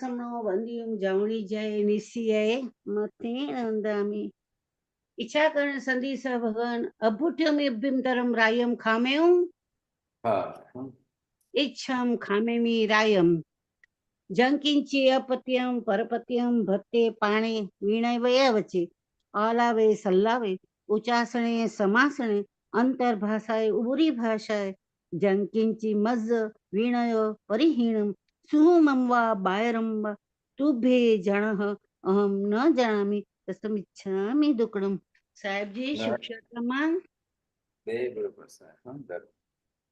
समनो वंदियुं जवणी जय निस्सिये मतेन वंदामि इच्छा करण संधि स भगवान अभुट्यम इब्बिम रायम खामेऊं इच्छम खामेमि रायम जंकिंची अपत्यम परपत्यम भत्ते पाणे वीणय वचे आलावे सल्लावे उचासणे समासणे अंतर्भाषाए उबुरी भाषाए जंकिंची मज वीणय परिहीणम सुहुमं वा बायरम वा तुभ्ये जणः अहम न जानामि तस्मिच्छामि दुक्कडम। साहेब जी शुभक्षेत्रमान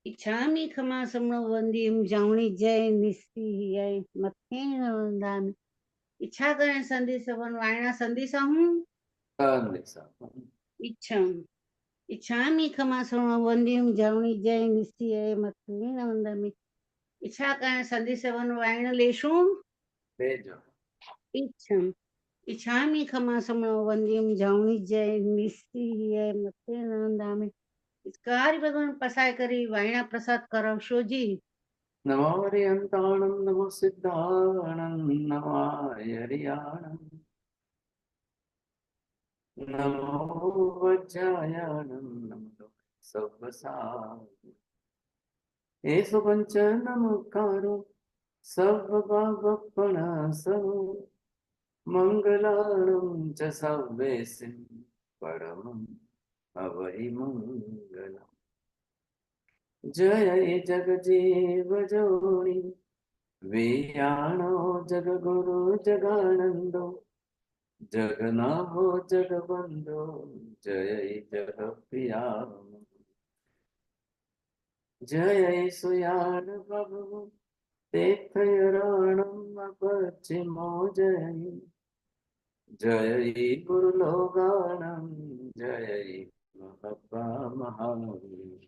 इच्छामि खमा समनो वंदिम जावणी जय निस्सिय मथेन वंदामि इच्छा करें संधि सवन वायना संधि हूँ इच्छम इच्छामि खमा समनो वंदिम जावणी जय निस्सिय मथेन वंदामि इच्छा करें संधि सवन वायना लेशु इच्छम इच्छामि खमा समनो वंदिम जावणी जय निस्सिय मथेन वंदामि कार्य भगवान पसाय करी वायना प्रसाद करवशो जी। नमो हरियंताणं नमो सिद्धाणं नमो हरियाणं नमो वज्रायणं नमो सव्वसाय एषु पंच नमकारो सव्वभावपणासनो मंगलाणं च सव्वेसिं परमं अवहि मंगलम्। जय जगजीव जोनि वियाणो जगगुरु जगानंदो जगन्नाथो जगबंधो जय जगप्रिया जय सुयान प्रभु तीर्थयराणम पश्चिमो जय जय गुरुलोगानम जय महब्बा महावीर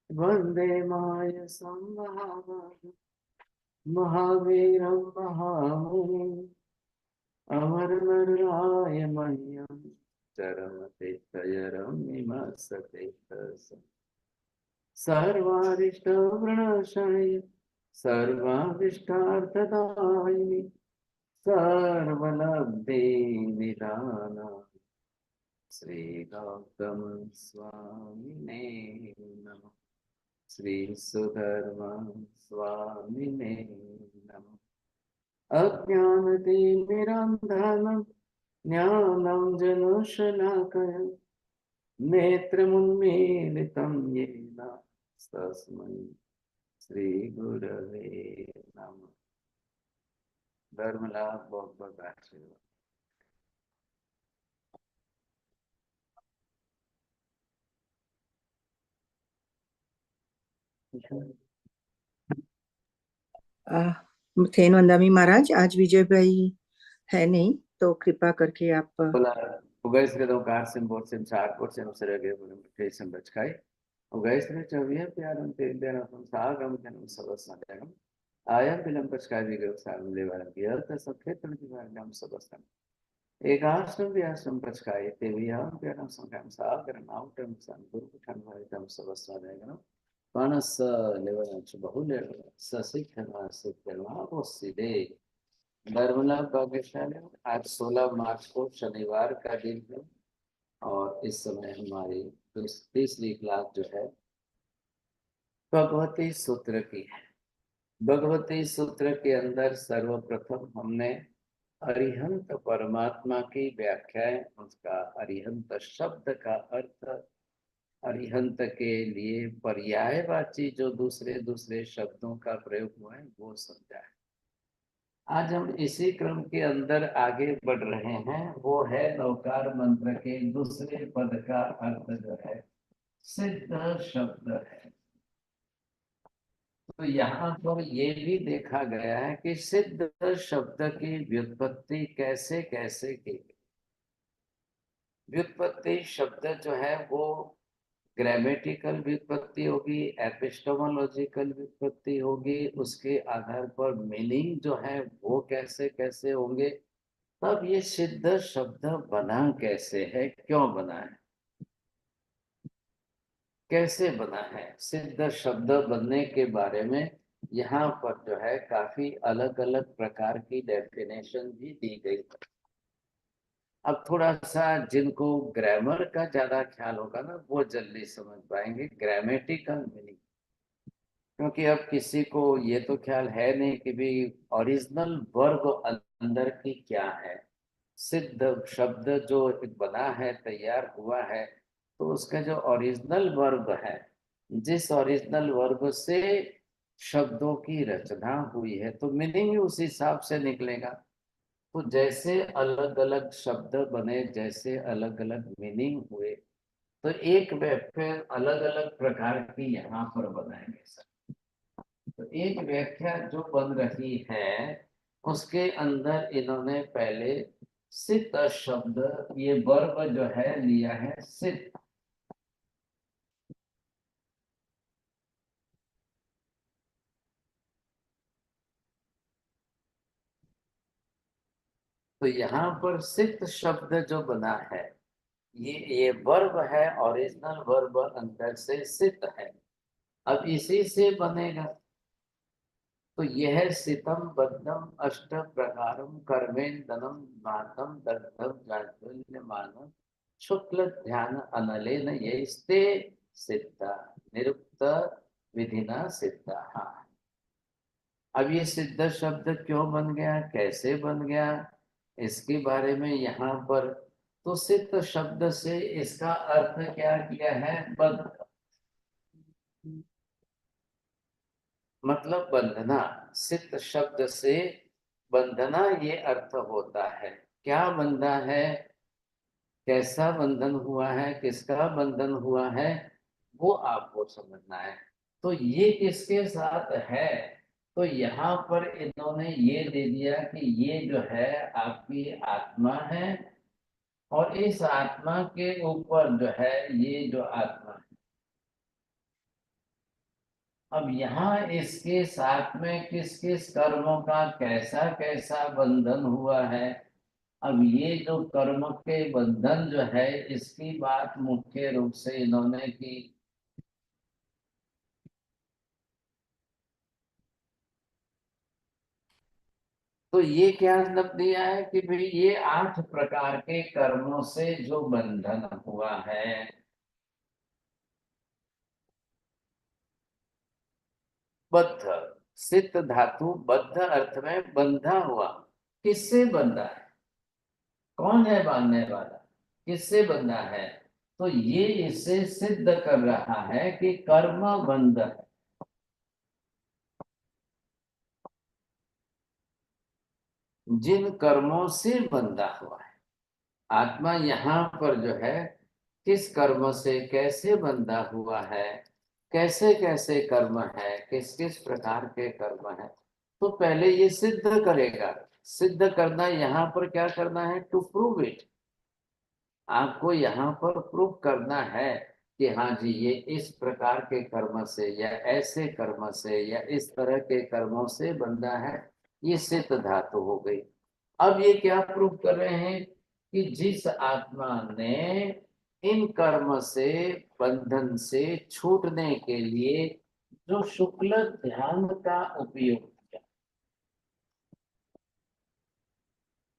वंदे माय संभावम् महावीरं महामुनिम् अमरनराय मह्यं चरमतीर्थयरमिमसते सर्वारिष्टवृणाशाय सर्वाभीष्टार्थदायिनि सर्वलब्धिनिदाना श्री गौतम स्वामिने नमः। श्री सुधर्मा स्वामिने नमः। अज्ञानतिमिरान्धनं ज्ञानं जनुशलाकया नेत्रमुन्मीलितं येन तस्मै श्रीगुरवे नमः। धर्मलाभ बहुत बहुत आशीर्वाद। थेन वंदामी महाराज, आज विजय भाई है नहीं तो कृपा करके आप आयं विलंब पचकाय विगत सारम लेवारम बियल तसब क्षेत्र की वारम सबस्तम एकाश्रम व्याश्रम पचकाय ते वियाम प्यारम संख्याम सागरम आउटम संगुरु कुठन वारितम सबस्वादयगम पानस लेवरम च बहुलेव ससिखना सिखना ओसिदे। नर्मला भाग्यशाली आज 16 मार्च को शनिवार का दिन है और इस समय हमारी तीसरी क्लास जो है भगवती सूत्र की है। भगवती सूत्र के अंदर सर्वप्रथम हमने अरिहंत परमात्मा की व्याख्या, उसका अरिहंत शब्द का अर्थ, अरिहंत के लिए पर्यायवाची जो दूसरे दूसरे शब्दों का प्रयोग हुआ है वो समझा है। आज हम इसी क्रम के अंदर आगे बढ़ रहे हैं। वो है नवकार मंत्र के दूसरे पद का अर्थ जो है सिद्ध शब्द है। तो यहाँ पर ये भी देखा गया है कि सिद्ध शब्द की व्युत्पत्ति कैसे कैसे की। व्युत्पत्ति शब्द जो है वो ग्रामेटिकल व्युत्पत्ति होगी, एपिस्टोमोलॉजिकल व्युत्पत्ति होगी, उसके आधार पर मीनिंग जो है वो कैसे कैसे होंगे। तब ये सिद्ध शब्द बना कैसे है, क्यों बना है, कैसे बना है। सिद्ध शब्द बनने के बारे में यहाँ पर जो है काफी अलग अलग प्रकार की डेफिनेशन भी दी गई। अब थोड़ा सा जिनको ग्रामर का ज्यादा ख्याल होगा ना वो जल्दी समझ पाएंगे ग्रामेटिकल मीनिंग। क्योंकि अब किसी को ये तो ख्याल है नहीं कि भी ओरिजिनल वर्ब अंदर की क्या है। सिद्ध शब्द जो बना है तैयार हुआ है तो उसका जो ओरिजिनल वर्ब है, जिस ओरिजिनल वर्ब से शब्दों की रचना हुई है तो मीनिंग भी उस हिसाब से निकलेगा। तो जैसे अलग अलग शब्द बने, जैसे अलग अलग मीनिंग हुए, तो एक व्याख्या अलग अलग प्रकार की यहाँ पर बनाएंगे सर। तो एक व्याख्या जो बन रही है उसके अंदर इन्होंने पहले सित शब्द, ये वर्ब जो है लिया है सित। तो यहाँ पर सित शब्द जो बना है ये वर्ब है, ओरिजिनल वर्ब अंदर से सित है। अब इसी से बनेगा। तो यह सितम बद्धम अष्ट प्रकारम कर्मेंदनम नाथम दग्धम जाज्वल्यमानम शुक्ल ध्यान अनलेन यस्ते सिद्धा निरुक्त विधिना सिद्धा। हाँ, अब ये सिद्ध शब्द क्यों बन गया, कैसे बन गया, इसके बारे में यहाँ पर तो सिद्ध शब्द से इसका अर्थ क्या किया है, बद्ध मतलब बंधना। सिद्ध शब्द से बंधना ये अर्थ होता है। क्या बंधा है, कैसा बंधन हुआ है, किसका बंधन हुआ है, वो आपको समझना है। तो ये किसके साथ है, तो यहाँ पर इन्होंने ये दे दिया कि ये जो है आपकी आत्मा है और इस आत्मा के ऊपर जो है ये जो आत्मा है। अब यहाँ इसके साथ में किस किस कर्मों का कैसा कैसा बंधन हुआ है। अब ये जो कर्म के बंधन जो है इसकी बात मुख्य रूप से इन्होंने की। तो ये क्या मतलब दिया है कि भाई ये 8 प्रकार के कर्मों से जो बंधन हुआ है। बद्ध, सित धातु बद्ध अर्थ में बंधा हुआ। किससे बंधा है, कौन है बांधने वाला, किससे बंधा है, तो ये इसे सिद्ध कर रहा है कि कर्म बंध है। जिन कर्मों से बंधा हुआ है आत्मा, यहाँ पर जो है किस कर्म से कैसे बंधा हुआ है, कैसे कैसे कर्म है, किस किस प्रकार के कर्म है, तो पहले ये सिद्ध करेगा। सिद्ध करना यहाँ पर क्या करना है, टू प्रूव इट। आपको यहाँ पर प्रूव करना है कि हाँ जी ये इस प्रकार के कर्म से या ऐसे कर्म से या इस तरह के कर्मों से बंधा है। ये सिद्ध धातु हो गई। अब ये क्या प्रूव कर रहे हैं कि जिस आत्मा ने इन कर्म से बंधन से छूटने के लिए जो शुक्ल ध्यान का उपयोग किया,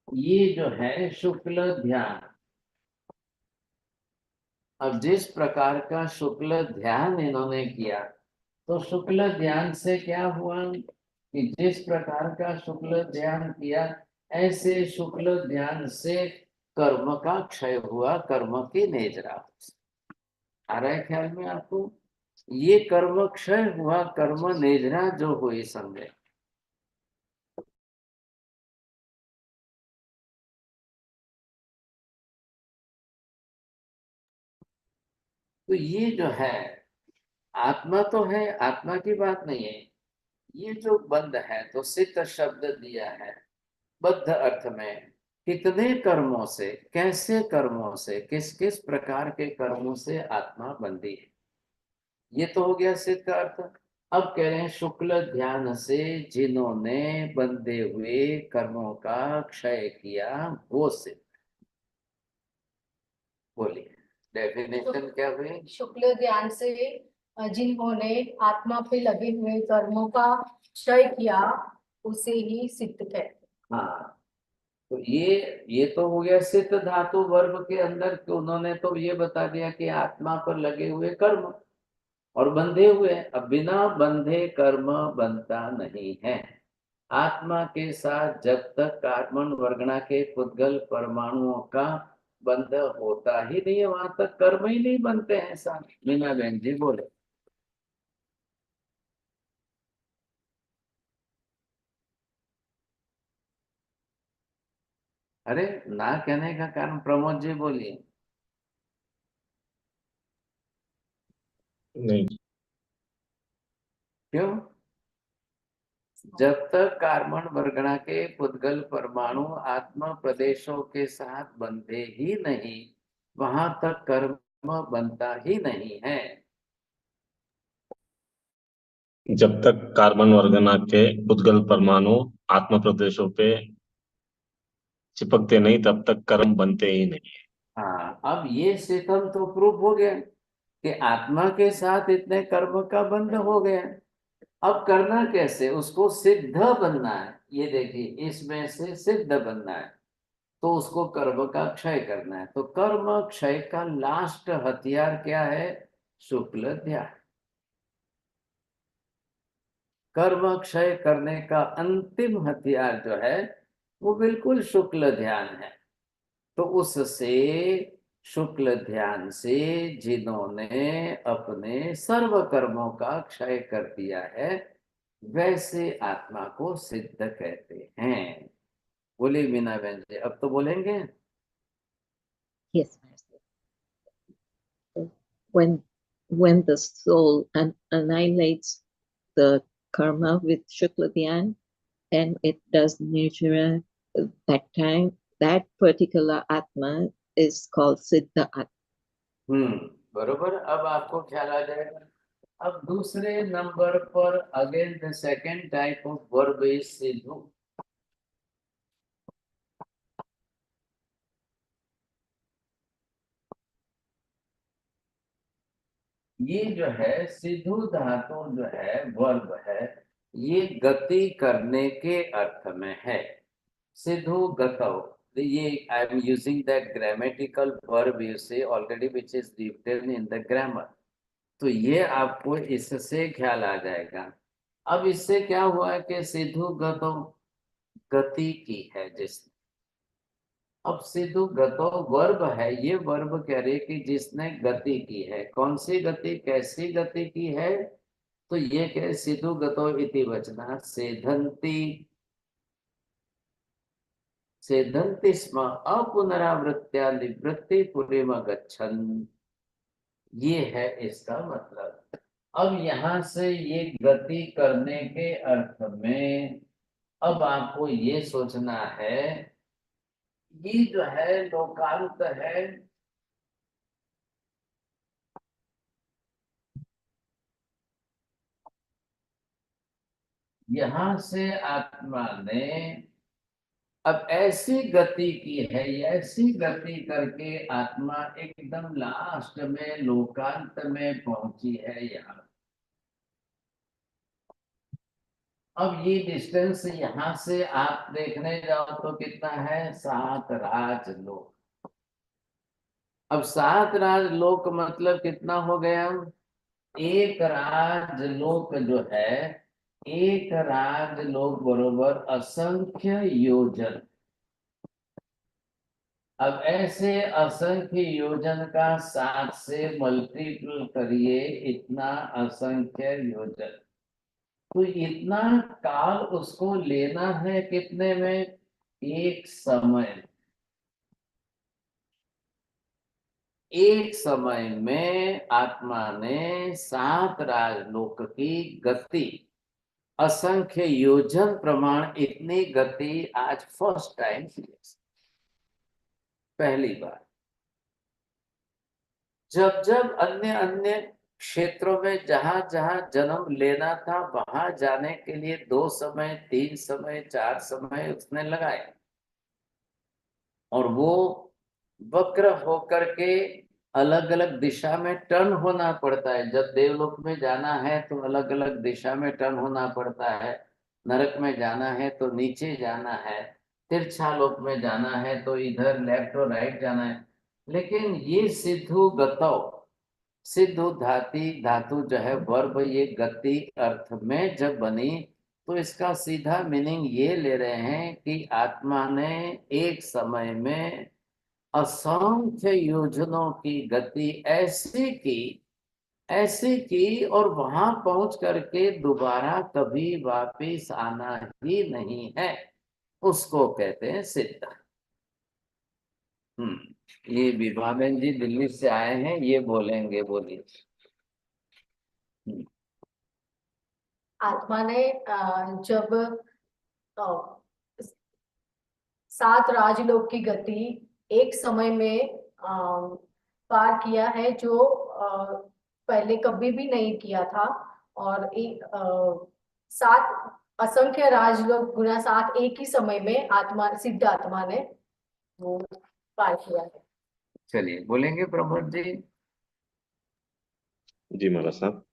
ये जो है शुक्ल ध्यान। अब जिस प्रकार का शुक्ल ध्यान इन्होंने किया, तो शुक्ल ध्यान से क्या हुआ कि जिस प्रकार का शुक्ल ध्यान किया, ऐसे शुक्ल ध्यान से कर्म का क्षय हुआ, कर्म की नेजरा। आ रहा है ख्याल में आपको, ये कर्म क्षय हुआ, कर्म नेजरा जो हुई समझे। तो ये जो है आत्मा तो है, आत्मा की बात नहीं है। ये जो बंध है तो सिद्ध शब्द दिया है बद्ध अर्थ में, कितने कर्मों से, कैसे कर्मों से, किस किस प्रकार के कर्मों से आत्मा बंधी है, ये तो हो गया सिद्ध का अर्थ। अब कह रहे हैं शुक्ल ध्यान से जिन्होंने बंधे हुए कर्मों का क्षय किया वो सिद्ध। बोलिए डेफिनेशन क्या हुई। शुक्ल ध्यान से जिन्होंने आत्मा पे लगे हुए कर्मों का क्षय किया उसे ही सिद्ध कहते हैं। हाँ, तो ये तो हो गया सिद्ध धातु वर्ब के अंदर कि उन्होंने तो ये बता दिया कि आत्मा पर लगे हुए कर्म और बंधे हुए हैं। अब बिना बंधे कर्म बनता नहीं है। आत्मा के साथ जब तक कार्बन वर्गणा के पुद्गल परमाणुओं का बंध होता ही नहीं है, वहां तक कर्म ही नहीं बनते हैं। साहब मीना बहन जी बोले। अरे ना कहने का कारण प्रमोद जी बोलिए। नहीं, क्यों? जब तक कार्बन वर्गणा के पुद्गल परमाणु आत्मा प्रदेशों के साथ बंधे ही नहीं, वहां तक कर्म बनता ही नहीं है। जब तक कार्बन वर्गना के उद्गल परमाणु आत्म प्रदेशों पे चिपकते नहीं तब तक कर्म बनते ही नहीं। हाँ, अब ये सितम तो प्रूफ हो गया कि आत्मा के साथ इतने कर्म का बंध हो गया। अब करना कैसे? उसको सिद्ध बनना है। ये देखिए, इसमें से सिद्ध बनना है तो उसको कर्म का क्षय करना है। तो कर्म क्षय का लास्ट हथियार क्या है? शुक्ल ध्यान। कर्म क्षय करने का अंतिम हथियार जो है वो बिल्कुल शुक्ल ध्यान है। तो उससे, शुक्ल ध्यान से जिन्होंने अपने सर्व कर्मों का क्षय कर दिया है, वैसे आत्मा को सिद्ध कहते हैं। बोले मीना बहन जी, अब तो बोलेंगे। Yes, Master. So when the soul annihilates the karma with Shukla Dhyan and it does nirjara, that time, that particular Atma is called Siddha Atma. बरोबर। अब आपको ख्याल आ जाएगा। अब दूसरे नंबर पर again the second type of verb is Sidhu. ये जो है सिद्धू धातु जो है वर्ब है, ये गति करने के अर्थ में है। सिद्धू गतौ, ये I am using that grammatical verb you say already which is written in the grammar. तो ये आपको इससे ख्याल आ जाएगा। अब इससे क्या हुआ कि सिद्धू गतौ, गति की है जिसने। अब सिद्धू गतो वर्ब है, ये वर्ब कह रहे कि जिसने गति की है। कौन सी गति, कैसी गति की है? तो ये कह सिद्धू गतो इति वचना सेधंती, सेधंती स्म अपुनरावृत्त्या निवृत्ति पुरीम गच्छन्। ये है इसका मतलब। अब यहां से ये गति करने के अर्थ में अब आपको ये सोचना है, ये जो है लोकांत है। यहां से आत्मा ने अब ऐसी गति की है, ऐसी गति करके आत्मा एकदम लास्ट में लोकांत में पहुंची है। यहाँ अब ये डिस्टेंस यहां से आप देखने जाओ तो कितना है? 7 राजलोक। अब 7 राजलोक मतलब कितना हो गया? एक राजलोक जो है, एक राजलोक बरोबर असंख्य योजन। अब ऐसे असंख्य योजन का 7 से मल्टीपल करिए, इतना असंख्य योजन। तो इतना काल उसको लेना है कितने में? एक समय। एक समय में आत्मा ने 7 राजलोक की गति, असंख्य योजन प्रमाण इतनी गति आज फर्स्ट टाइम, पहली बार। जब जब अन्य अन्य क्षेत्रों में जहां जहां जन्म लेना था, वहां जाने के लिए 2 समय, 3 समय, 4 समय उसने लगाए, और वो वक्र होकर के अलग अलग दिशा में टर्न होना पड़ता है। जब देवलोक में जाना है तो अलग अलग दिशा में टर्न होना पड़ता है, नरक में जाना है तो नीचे जाना है, तिरछा लोक में जाना है तो इधर लेफ्ट और राइट जाना है। लेकिन ये सिद्धू गतौ, सिद्धू धातु जो है वर्ब, ये गति अर्थ में जब बनी तो इसका सीधा मीनिंग ये ले रहे हैं कि आत्मा ने एक समय में असंख्य योजनों की गति ऐसी की और वहां पहुंच करके दोबारा कभी वापिस आना ही नहीं है, उसको कहते हैं सिद्ध। ये विभाबेन जी दिल्ली से आए हैं, ये बोलेंगे, बोलिए। आत्मा ने जब 7 राजलोक की गति एक समय में पार किया है, जो पहले कभी भी नहीं किया था। और 7 असंख्य राजलोक गुना 7 एक ही समय में आत्मा, सिद्ध आत्मा ने वो पार किया है। चलिए बोलेंगे प्रमोद जी। जी महाराज साहब,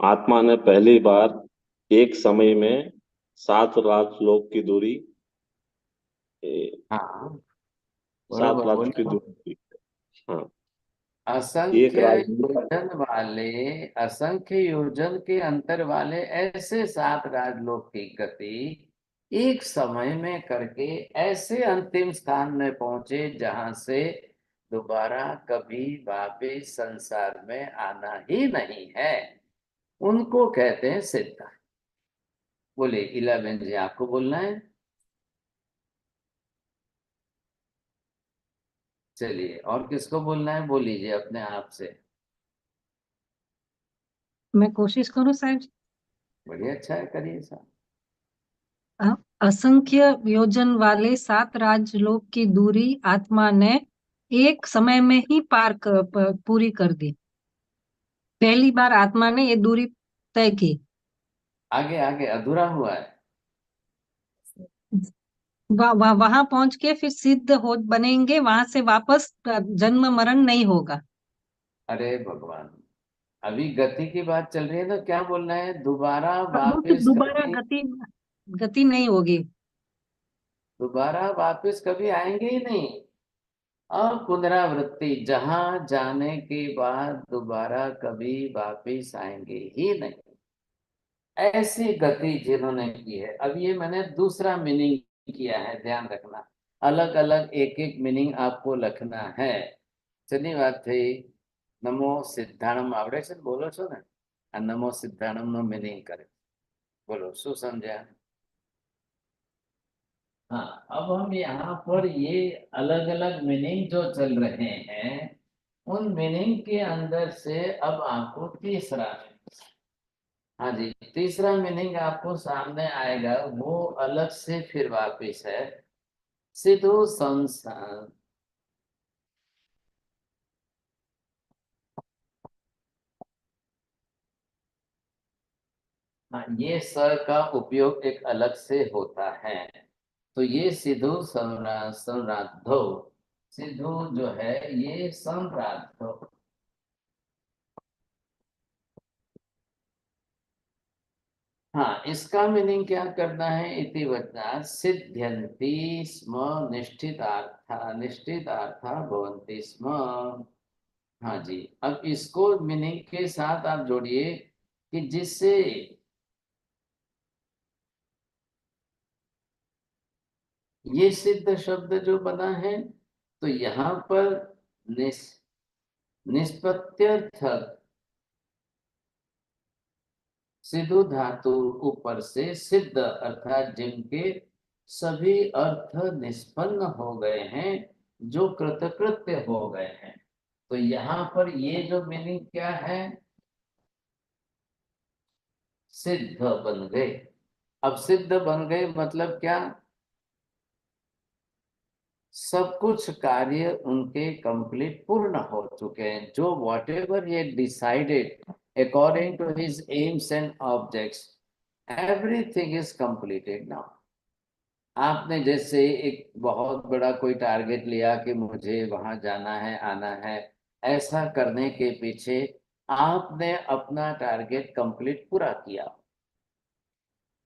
आत्मा ने पहली बार एक समय में 7 राजलोक की दूरी, हाँ 7 बरोबर राज की बोलिए। दूरी की। हाँ, एक असंख्य राजलोक, योजन वाले, असंख्य योजन के अंतर वाले ऐसे 7 राजलोक की गति एक समय में करके ऐसे अंतिम स्थान में पहुंचे जहां से दोबारा कभी वापिस संसार में आना ही नहीं है, उनको कहते हैं सिद्ध। बोले 11 जी, आपको बोलना है? चलिए, और किसको बोलना है बोल लीजिए अपने आप से। मैं कोशिश करूं साहब। बढ़िया, अच्छा है, करिए साहब। असंख्य योजन वाले 7 राजलोक की दूरी आत्मा ने एक समय में ही पूरी कर दी। पहली बार आत्मा ने ये दूरी तय की। आगे आगे अधूरा हुआ है। वहां पहुंच के फिर सिद्ध हो बनेंगे, वहां से वापस जन्म मरण नहीं होगा। अरे भगवान, अभी गति की बात चल रही है ना, क्या बोलना है? दोबारा वो फिर वापिस दोबारा कभी, गति नहीं होगी। दोबारा वापिस कभी आएंगे ही नहीं। और पुनरावृत्ति, जहां जाने के बाद दोबारा कभी वापिस आएंगे ही नहीं, ऐसी गति जिन्होंने की है। अब ये मैंने दूसरा मीनिंग किया है, ध्यान रखना, अलग अलग एक एक मीनिंग आपको लिखना है। चलिए बात थी नमो सिद्धाणम, आवड़े છે બોલો છો ને? આ નમો સિદ્ધાણમ નો मीनिंग करे, बोलो શું समझा? हाँ, अब हम यहाँ पर ये अलग अलग मीनिंग जो चल रहे हैं, उन मीनिंग के अंदर से अब आपको तीसरा, हाँ जी, तीसरा मीनिंग आपको सामने आएगा, वो अलग से फिर वापिस है। सिद्धो संसार, हाँ, ये स का उपयोग एक अलग से होता है। तो ये सिद्धो सम्राद्धो, सिद्धो जो है ये सम्राद्धो। हाँ, इसका मीनिंग क्या करना है? इति वचनात् सिद्ध्यन्ति स्म निश्चितार्था भवन्ति स्म। हाँ जी, अब इसको मीनिंग के साथ आप जोड़िए कि जिससे ये सिद्ध शब्द जो बना है, तो यहाँ पर निष्पत्त्यर्थक सिद्धू धातु ऊपर से सिद्ध अर्थात जिनके सभी अर्थ निष्पन्न हो गए हैं, जो कृतकृत्य हो गए हैं। तो यहाँ पर ये जो मीनिंग क्या है? सिद्ध बन गए। अब सिद्ध बन गए मतलब क्या? सब कुछ कार्य उनके कंप्लीट पूर्ण हो चुके हैं। जो वॉट एवर ये decided according to his aims and objects, everything is completed now. आपने जैसे एक बहुत बड़ा कोई टारगेट लिया कि मुझे वहां जाना है, आना है, ऐसा करने के पीछे आपने अपना टारगेट कंप्लीट पूरा किया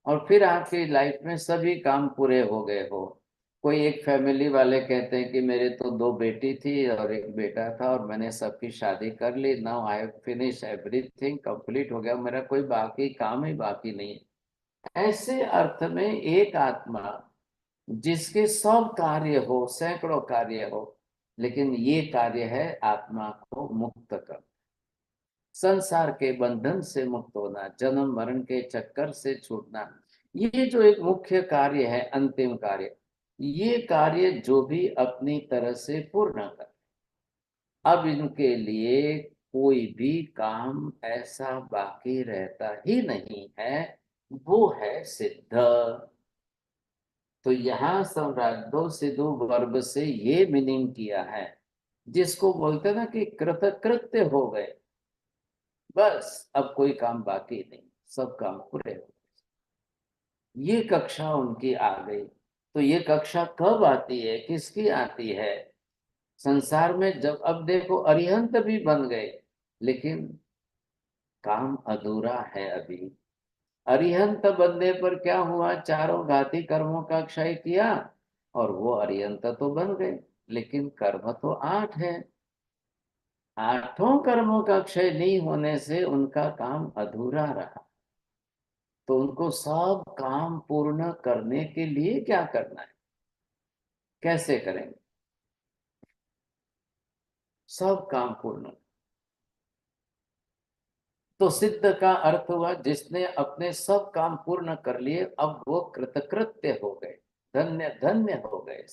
और फिर आपकी लाइफ में सभी काम पूरे हो गए हो। कोई एक फैमिली वाले कहते हैं कि मेरे तो 2 बेटी थी और 1 बेटा था और मैंने सबकी शादी कर ली, now I have finish everything, complete हो गया, मेरा कोई बाकी काम ही बाकी नहीं है। ऐसे अर्थ में एक आत्मा जिसके सब कार्य हो, सैकड़ों कार्य हो, लेकिन ये कार्य है आत्मा को मुक्त कर, संसार के बंधन से मुक्त होना, जन्म मरण के चक्कर से छूटना, ये जो एक मुख्य कार्य है, अंतिम कार्य, ये कार्य जो भी अपनी तरह से पूर्ण कर, अब इनके लिए कोई भी काम ऐसा बाकी रहता ही नहीं है, वो है सिद्ध। तो यहाँ सम्राज्ञो सिद्धो वर्ब से ये मीनिंग किया है, जिसको बोलते ना कि कृतकृत्य हो गए, बस अब कोई काम बाकी नहीं, सब काम पूरे हो गए। ये कक्षा उनकी आ गई। तो ये कक्षा कब आती है, किसकी आती है? संसार में जब, अब देखो अरिहंत भी बन गए, लेकिन काम अधूरा है अभी। अरिहंत बनने पर क्या हुआ? चारों घाती कर्मों का क्षय किया और वो अरिहंत तो बन गए, लेकिन कर्म तो 8 है। 8 कर्मों का क्षय नहीं होने से उनका काम अधूरा रहा। तो उनको सब काम पूर्ण करने के लिए क्या करना है, कैसे करेंगे सब काम पूर्ण? तो सिद्ध का अर्थ हुआ जिसने अपने सब काम पूर्ण कर लिए, अब वो कृतकृत्य हो गए, धन्य धन्य हो गए,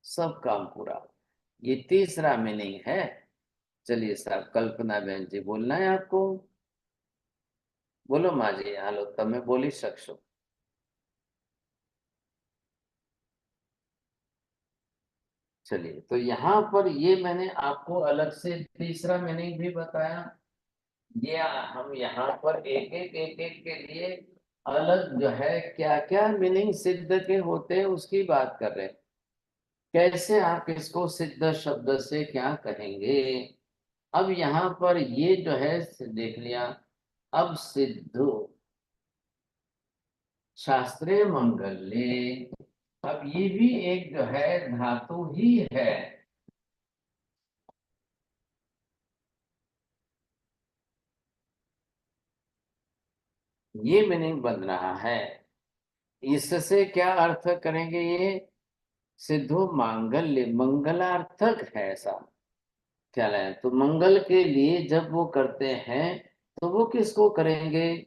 सब काम पूरा। ये तीसरा मीनिंग है। चलिए साहब, कल्पना बहन जी बोलना है आपको? बोलो माँ जी, हालो, तमे बोली શકશો। चलिए, तो यहाँ पर ये मैंने आपको अलग से तीसरा मीनिंग भी बताया। ये हम यहाँ पर एक एक के लिए अलग जो है क्या क्या मीनिंग सिद्ध के होते हैं उसकी बात कर रहे हैं। कैसे आप इसको सिद्ध शब्द से क्या कहेंगे? अब यहाँ पर ये जो है देख लिया। अब सिद्धो शास्त्रीय मंगल्ये, अब ये भी एक जो है धातु ही है। ये मीनिंग बन रहा है। इससे क्या अर्थ करेंगे? ये सिद्धो मांगल्य, मंगलार्थक है, ऐसा ख्याल है। तो मंगल के लिए जब वो करते हैं तो वो किसको करेंगे?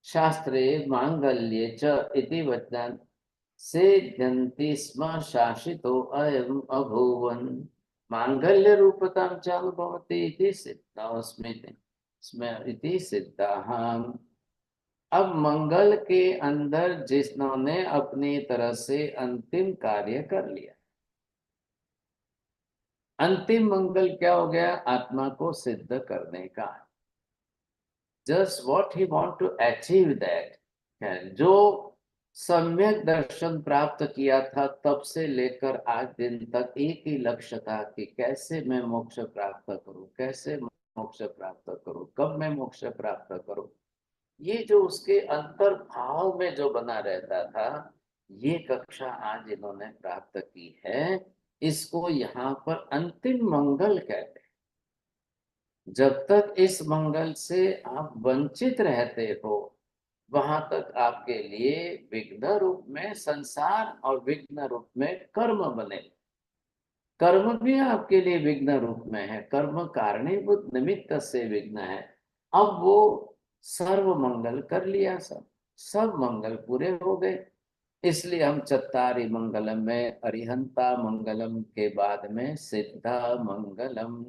शास्त्रे मांगल्ये च इति वचन से जंति स्म शासितो अयम अभुवन मांगल्य रूपतां च भवति इति सिद्धास्मिति स्म इति सिद्धाहम। अब मंगल के अंदर जिन्होंने अपनी तरह से अंतिम कार्य कर लिया, अंतिम मंगल क्या हो गया? आत्मा को सिद्ध करने का। Just what he want to achieve that, जो सम्यक दर्शन प्राप्त किया था तब से लेकर आज दिन तक एक ही लक्ष्य था कि कैसे मैं मोक्ष प्राप्त करूं, कैसे मोक्ष प्राप्त करूं, कब मैं मोक्ष प्राप्त करूं। ये जो उसके अंतर भाव में जो बना रहता था, ये कक्षा आज इन्होंने प्राप्त की है। इसको यहाँ पर अंतिम मंगल कहते हैं। जब तक इस मंगल से आप वंचित रहते हो, वहां तक आपके लिए विघ्न रूप में संसार और विघ्न रूप में कर्म बने। कर्म भी आपके लिए विघ्न रूप में है, कर्म कारणीभूत निमित्त से विघ्न है। अब वो सर्व मंगल कर लिया, सब मंगल पूरे हो गए। इसलिए हम चत्तारी मंगलम में अरिहंता मंगलम के बाद में सिद्धा मंगलम,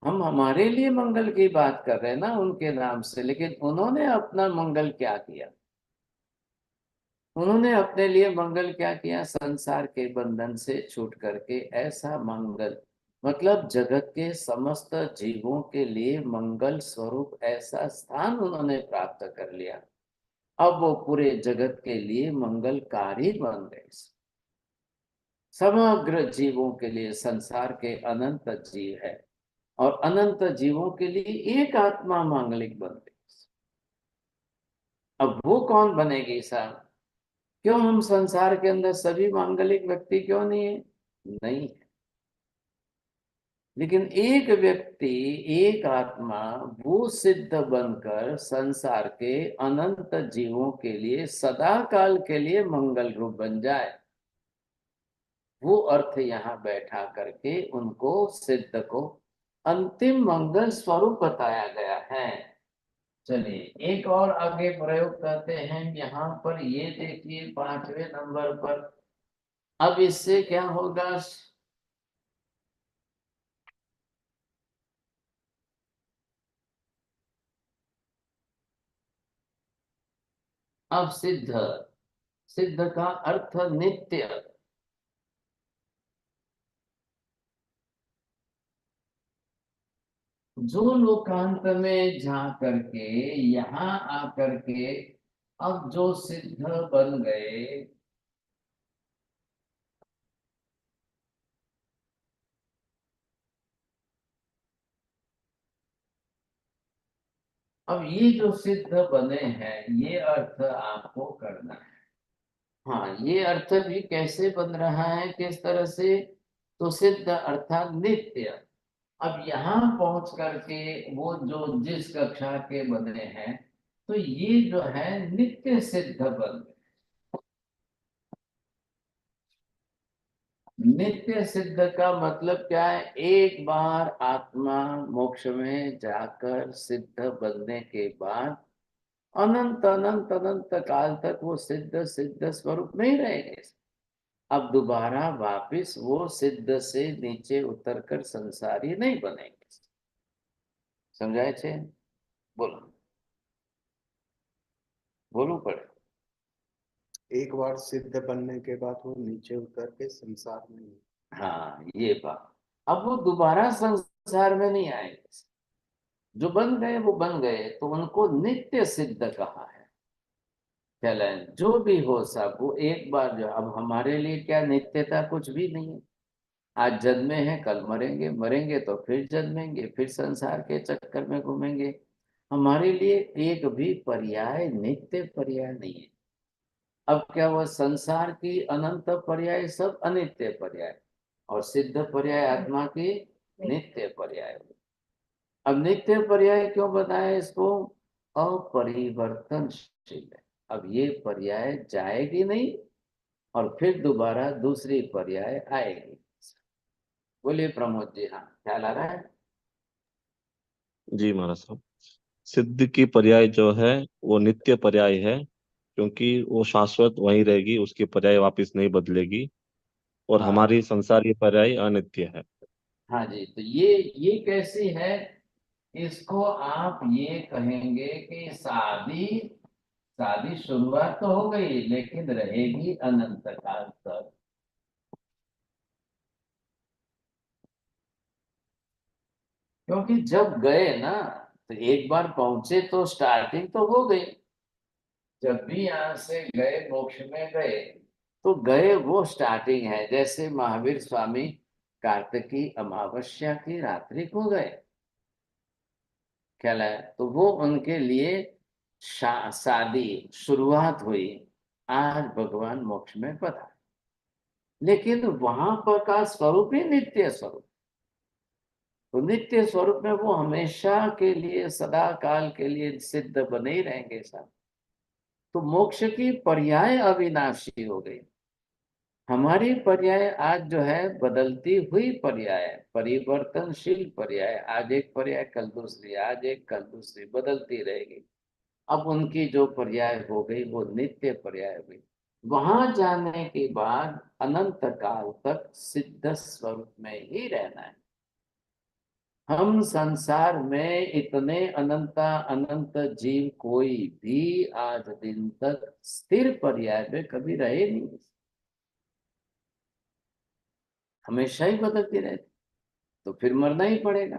हम हमारे लिए मंगल की बात कर रहे हैं ना उनके नाम से। लेकिन उन्होंने अपना मंगल क्या किया? उन्होंने अपने लिए मंगल क्या किया? संसार के बंधन से छूट करके ऐसा मंगल, मतलब जगत के समस्त जीवों के लिए मंगल स्वरूप ऐसा स्थान उन्होंने प्राप्त कर लिया। अब वो पूरे जगत के लिए मंगलकारी बन गए। समग्र जीवों के लिए, संसार के अनंत जीव है और अनंत जीवों के लिए एक आत्मा मांगलिक बन गई। अब वो कौन बनेगी साहब? क्यों हम संसार के अंदर सभी मांगलिक व्यक्ति क्यों नहीं है? नहीं है, लेकिन एक व्यक्ति, एक आत्मा वो सिद्ध बनकर संसार के अनंत जीवों के लिए सदा काल के लिए मंगल रूप बन जाए, वो अर्थ यहाँ बैठा करके उनको सिद्ध को अंतिम मंगल स्वरूप बताया गया है। चलिए एक और आगे प्रयोग करते हैं। यहाँ पर ये देखिए 5वें नंबर पर, अब इससे क्या होगा? अब सिद्ध, सिद्ध का अर्थ नित्य। जो लोकांत में जा करके यहाँ आकर के अब जो सिद्ध बन गए, अब ये जो सिद्ध बने हैं ये अर्थ आपको करना है। हाँ, ये अर्थ भी कैसे बन रहा है, किस तरह से? तो सिद्ध अर्थात नित्य। अब यहाँ पहुंच करके वो जो जिस कक्षा के बने हैं, तो ये जो है नित्य सिद्ध बन गए। नित्य सिद्ध का मतलब क्या है? एक बार आत्मा मोक्ष में जाकर सिद्ध बनने के बाद अनंत अनंत अनंत काल तक वो सिद्ध सिद्ध स्वरूप में ही रहेंगे। अब दोबारा वापिस वो सिद्ध से नीचे उतरकर संसारी नहीं बनेंगे। समझाए छे? बोलो बोलो पड़े। एक बार सिद्ध बनने के बाद वो नीचे उतर के संसार में नहीं। हाँ, ये बात। अब वो दोबारा संसार में नहीं आएंगे। जो बन गए वो बन गए, तो उनको नित्य सिद्ध कहा है। चले जो भी हो सब, वो एक बार जो, अब हमारे लिए क्या नित्यता? कुछ भी नहीं है। आज जन्मे हैं, कल मरेंगे, मरेंगे तो फिर जन्मेंगे, फिर संसार के चक्कर में घूमेंगे। हमारे लिए एक भी पर्याय नित्य पर्याय नहीं है। अब क्या हुआ? संसार की अनंत पर्याय सब अनित्य पर्याय और सिद्ध पर्याय आत्मा की नित्य पर्याय। अब नित्य पर्याय क्यों बताया इसको? अपरिवर्तनशील है। अब ये पर्याय जाएगी नहीं और फिर दोबारा दूसरी पर्याय आएगी। बोलिए प्रमोद जी। हाँ, ख्याल आ रहा है? जी महाराज साहब, सिद्ध की पर्याय जो है वो नित्य पर्याय है, क्योंकि वो शाश्वत वहीं रहेगी, उसकी पर्याय वापस नहीं बदलेगी। और हाँ हमारी संसारीय पर्याय अनित्य है। हाँ जी, तो ये कैसी है? इसको आप ये कहेंगे कि शादी, शादी शुरुआत तो हो गई लेकिन रहेगी अनंत काल तक। क्योंकि जब गए ना, तो एक बार पहुंचे तो स्टार्टिंग तो हो गई। जब भी यहाँ से गए, मोक्ष में गए, तो गए वो स्टार्टिंग है। जैसे महावीर स्वामी कार्तिकी अमावस्या की रात्रि को गए, ख्याल है? तो वो उनके लिए शादी शुरुआत हुई। आज भगवान मोक्ष में पधा, लेकिन वहां पर का स्वरूप ही नित्य स्वरूप। तो नित्य स्वरूप में वो हमेशा के लिए, सदा काल के लिए सिद्ध बने ही रहेंगे साहब। तो मोक्ष की पर्याय अविनाशी हो गई। हमारी पर्याय आज जो है बदलती हुई पर्याय, परिवर्तनशील पर्याय। आज एक पर्याय, कल दूसरी, आज एक कल दूसरी, बदलती रहेगी। अब उनकी जो पर्याय हो गई वो नित्य पर्याय हुई। वहां जाने के बाद अनंत काल तक सिद्ध स्वरूप में ही रहना है। हम संसार में इतने अनंता अनंत जीव कोई भी आज दिन तक स्थिर पर्याय में कभी रहे नहीं, हमेशा ही बदलती रहती। तो फिर मरना ही पड़ेगा,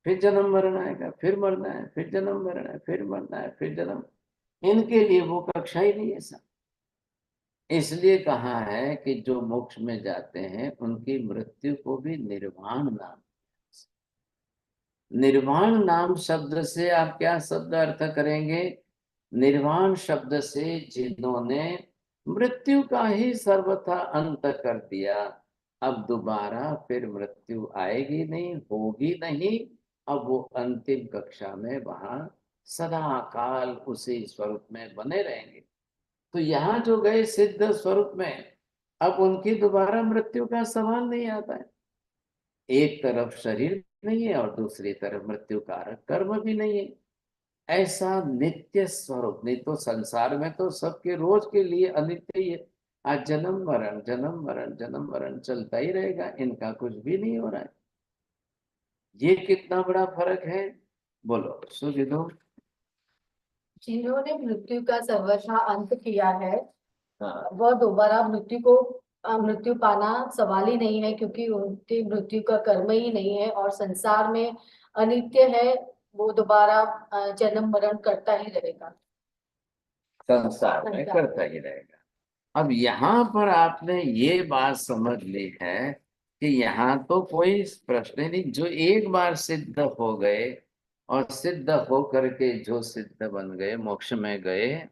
फिर जन्म मरण आएगा, फिर मरना है, फिर जन्म मरण है, फिर मरना है, फिर जन्म। इनके लिए वो कक्षा ही नहीं है सब। इसलिए कहा है कि जो मोक्ष में जाते हैं उनकी मृत्यु को भी निर्वाण नाम। निर्वाण नाम शब्द से आप क्या शब्द अर्थ करेंगे? निर्वाण शब्द से जिन्होंने मृत्यु का ही सर्वथा अंत कर दिया, अब दोबारा फिर मृत्यु आएगी नहीं, होगी नहीं। अब वो अंतिम कक्षा में वहां सदा काल उसी स्वरूप में बने रहेंगे। तो यहाँ जो गए सिद्ध स्वरूप में, अब उनकी दोबारा मृत्यु का सवाल नहीं आता है। एक तरफ शरीर नहीं है और दूसरी तरफ मृत्यु कारक कर्म भी नहीं है। ऐसा नित्य स्वरूप। नहीं तो संसार में तो सबके रोज के लिए अनित्य ही है। आज जन्म मरण जन्म मरण जन्म मरण चलता ही रहेगा, इनका कुछ भी नहीं हो रहा है। ये कितना बड़ा फर्क है, बोलो सुविधो। जिन्होंने मृत्यु का सर्वथा अंत किया है, हाँ, वह दोबारा मृत्यु पाना सवाल ही नहीं है, क्योंकि उनकी मृत्यु का कर्म ही नहीं है और संसार में अनित्य है। वो दोबारा जन्म मरण करता ही रहेगा। संसार में करता ही रहेगा। अब यहाँ पर आपने ये बात समझ ली है कि यहाँ तो कोई प्रश्न ही नहीं। जो एक बार सिद्ध हो गए और सिद्ध हो करके जो सिद्ध बन गए, मोक्ष में गए,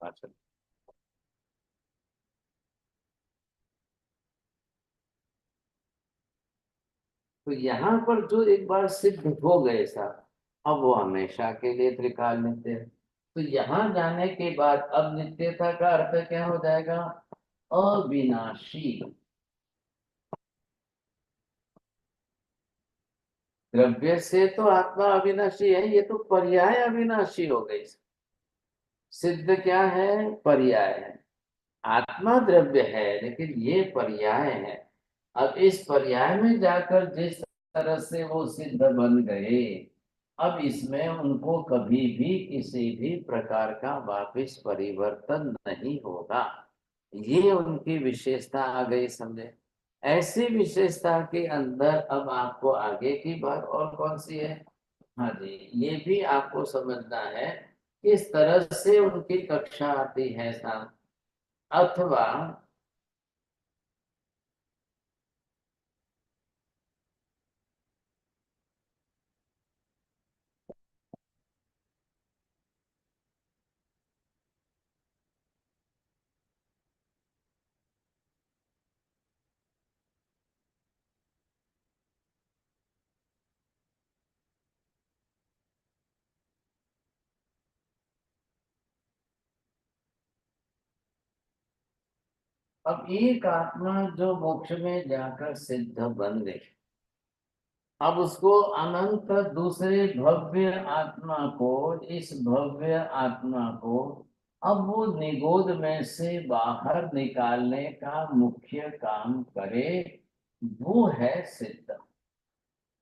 अच्छा, तो यहाँ पर जो एक बार सिद्ध हो गए साहब, अब वो हमेशा के लिए त्रिकाल नित्य है। तो यहाँ जाने के बाद अब नित्यता का अर्थ क्या हो जाएगा? अविनाशी। द्रव्य से तो आत्मा अविनाशी है, ये तो पर्याय अविनाशी हो गई। सिद्ध क्या है? पर्याय है। आत्मा द्रव्य है लेकिन ये पर्याय है। अब इस पर्याय में जाकर जिस तरह से वो सिद्ध बन गए, अब इसमें उनको कभी भी किसी भी प्रकार का वापिस परिवर्तन नहीं होगा। ये उनकी विशेषता आ गई, समझे? ऐसी विशेषता के अंदर अब आपको आगे की बात और कौन सी है? हाँ जी, ये भी आपको समझना है किस तरह से उनकी कक्षा आती है साहब। अथवा अब एक आत्मा जो मोक्ष में जाकर सिद्ध बन गई, अब उसको अनंत दूसरे भव्य आत्मा को, इस भव्य आत्मा को अब वो निगोद में से बाहर निकालने का मुख्य काम करे, वो है सिद्ध।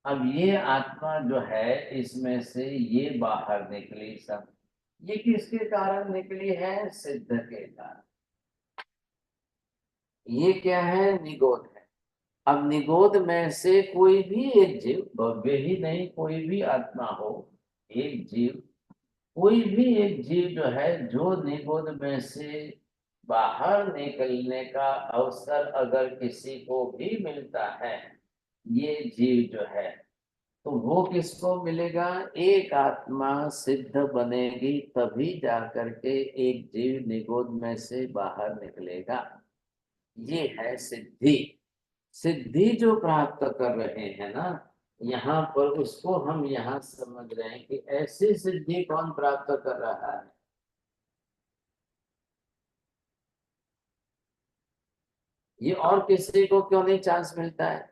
अब ये आत्मा जो है इसमें से ये बाहर निकली सब, ये किसके कारण निकली है? सिद्ध के कारण। ये क्या है? निगोद है। अब निगोद में से कोई भी एक जीव, भव्य ही नहीं कोई भी आत्मा हो, एक जीव, कोई भी एक जीव जो है, जो निगोद में से बाहर निकलने का अवसर अगर किसी को भी मिलता है, ये जीव जो है, तो वो किसको मिलेगा? एक आत्मा सिद्ध बनेगी तभी जाकर के एक जीव निगोद में से बाहर निकलेगा। ये है सिद्धि। सिद्धि जो प्राप्त कर रहे हैं ना यहाँ पर, उसको हम यहाँ समझ रहे हैं कि ऐसी सिद्धि कौन प्राप्त कर रहा है? ये और किसी को क्यों नहीं चांस मिलता है?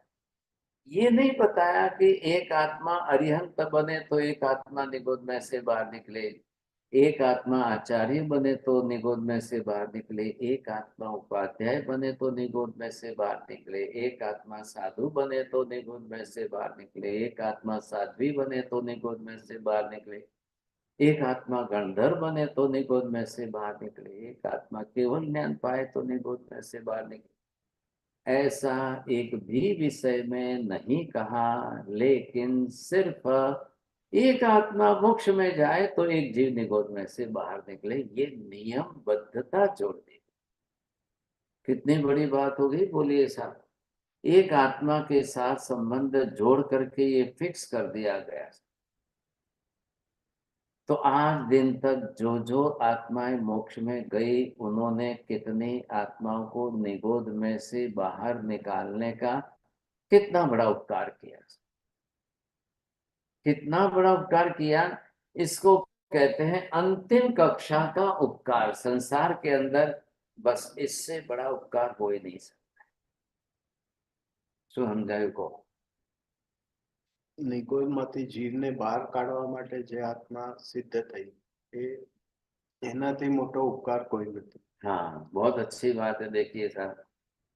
ये नहीं बताया कि एक आत्मा अरिहंत बने तो एक आत्मा निगोद में से बाहर निकले, एक आत्मा आचार्य बने तो निगोद में से बाहर निकले, एक आत्मा उपाध्याय बने तो निगोद में से बाहर निकले, एक आत्मा साधु बने तो निगोद में से बाहर निकले, एक आत्मा साध्वी बने तो निगोद में से बाहर निकले। एक आत्मा गंधर्व बने तो निगोद में से बाहर निकले, एक आत्मा केवल ज्ञान पाए तो निगोद में से बाहर निकले। ऐसा एक भी विषय में नहीं कहा, लेकिन सिर्फ एक आत्मा मोक्ष में जाए तो एक जीव निगोद में से बाहर निकले, ये नियमबद्धता जोड़ दी। कितनी बड़ी बात होगी बोलिए साहब। एक आत्मा के साथ संबंध जोड़ करके ये फिक्स कर दिया गया। तो आज दिन तक जो जो आत्माएं मोक्ष में गई, उन्होंने कितनी आत्माओं को निगोद में से बाहर निकालने का कितना बड़ा उपकार किया, कितना बड़ा उपकार किया। इसको कहते हैं अंतिम कक्षा का उपकार। संसार के अंदर बस इससे बड़ा उपकार हो ही नहीं सकता। समझाયું को નિગોદમાંથી જીવને બહાર કાઢવા માટે જે આત્મા સિદ્ધ થઈ એનાથી મોટો ઉપકાર કોઈ નથી। हाँ, बहुत अच्छी बात है। देखिए साहब,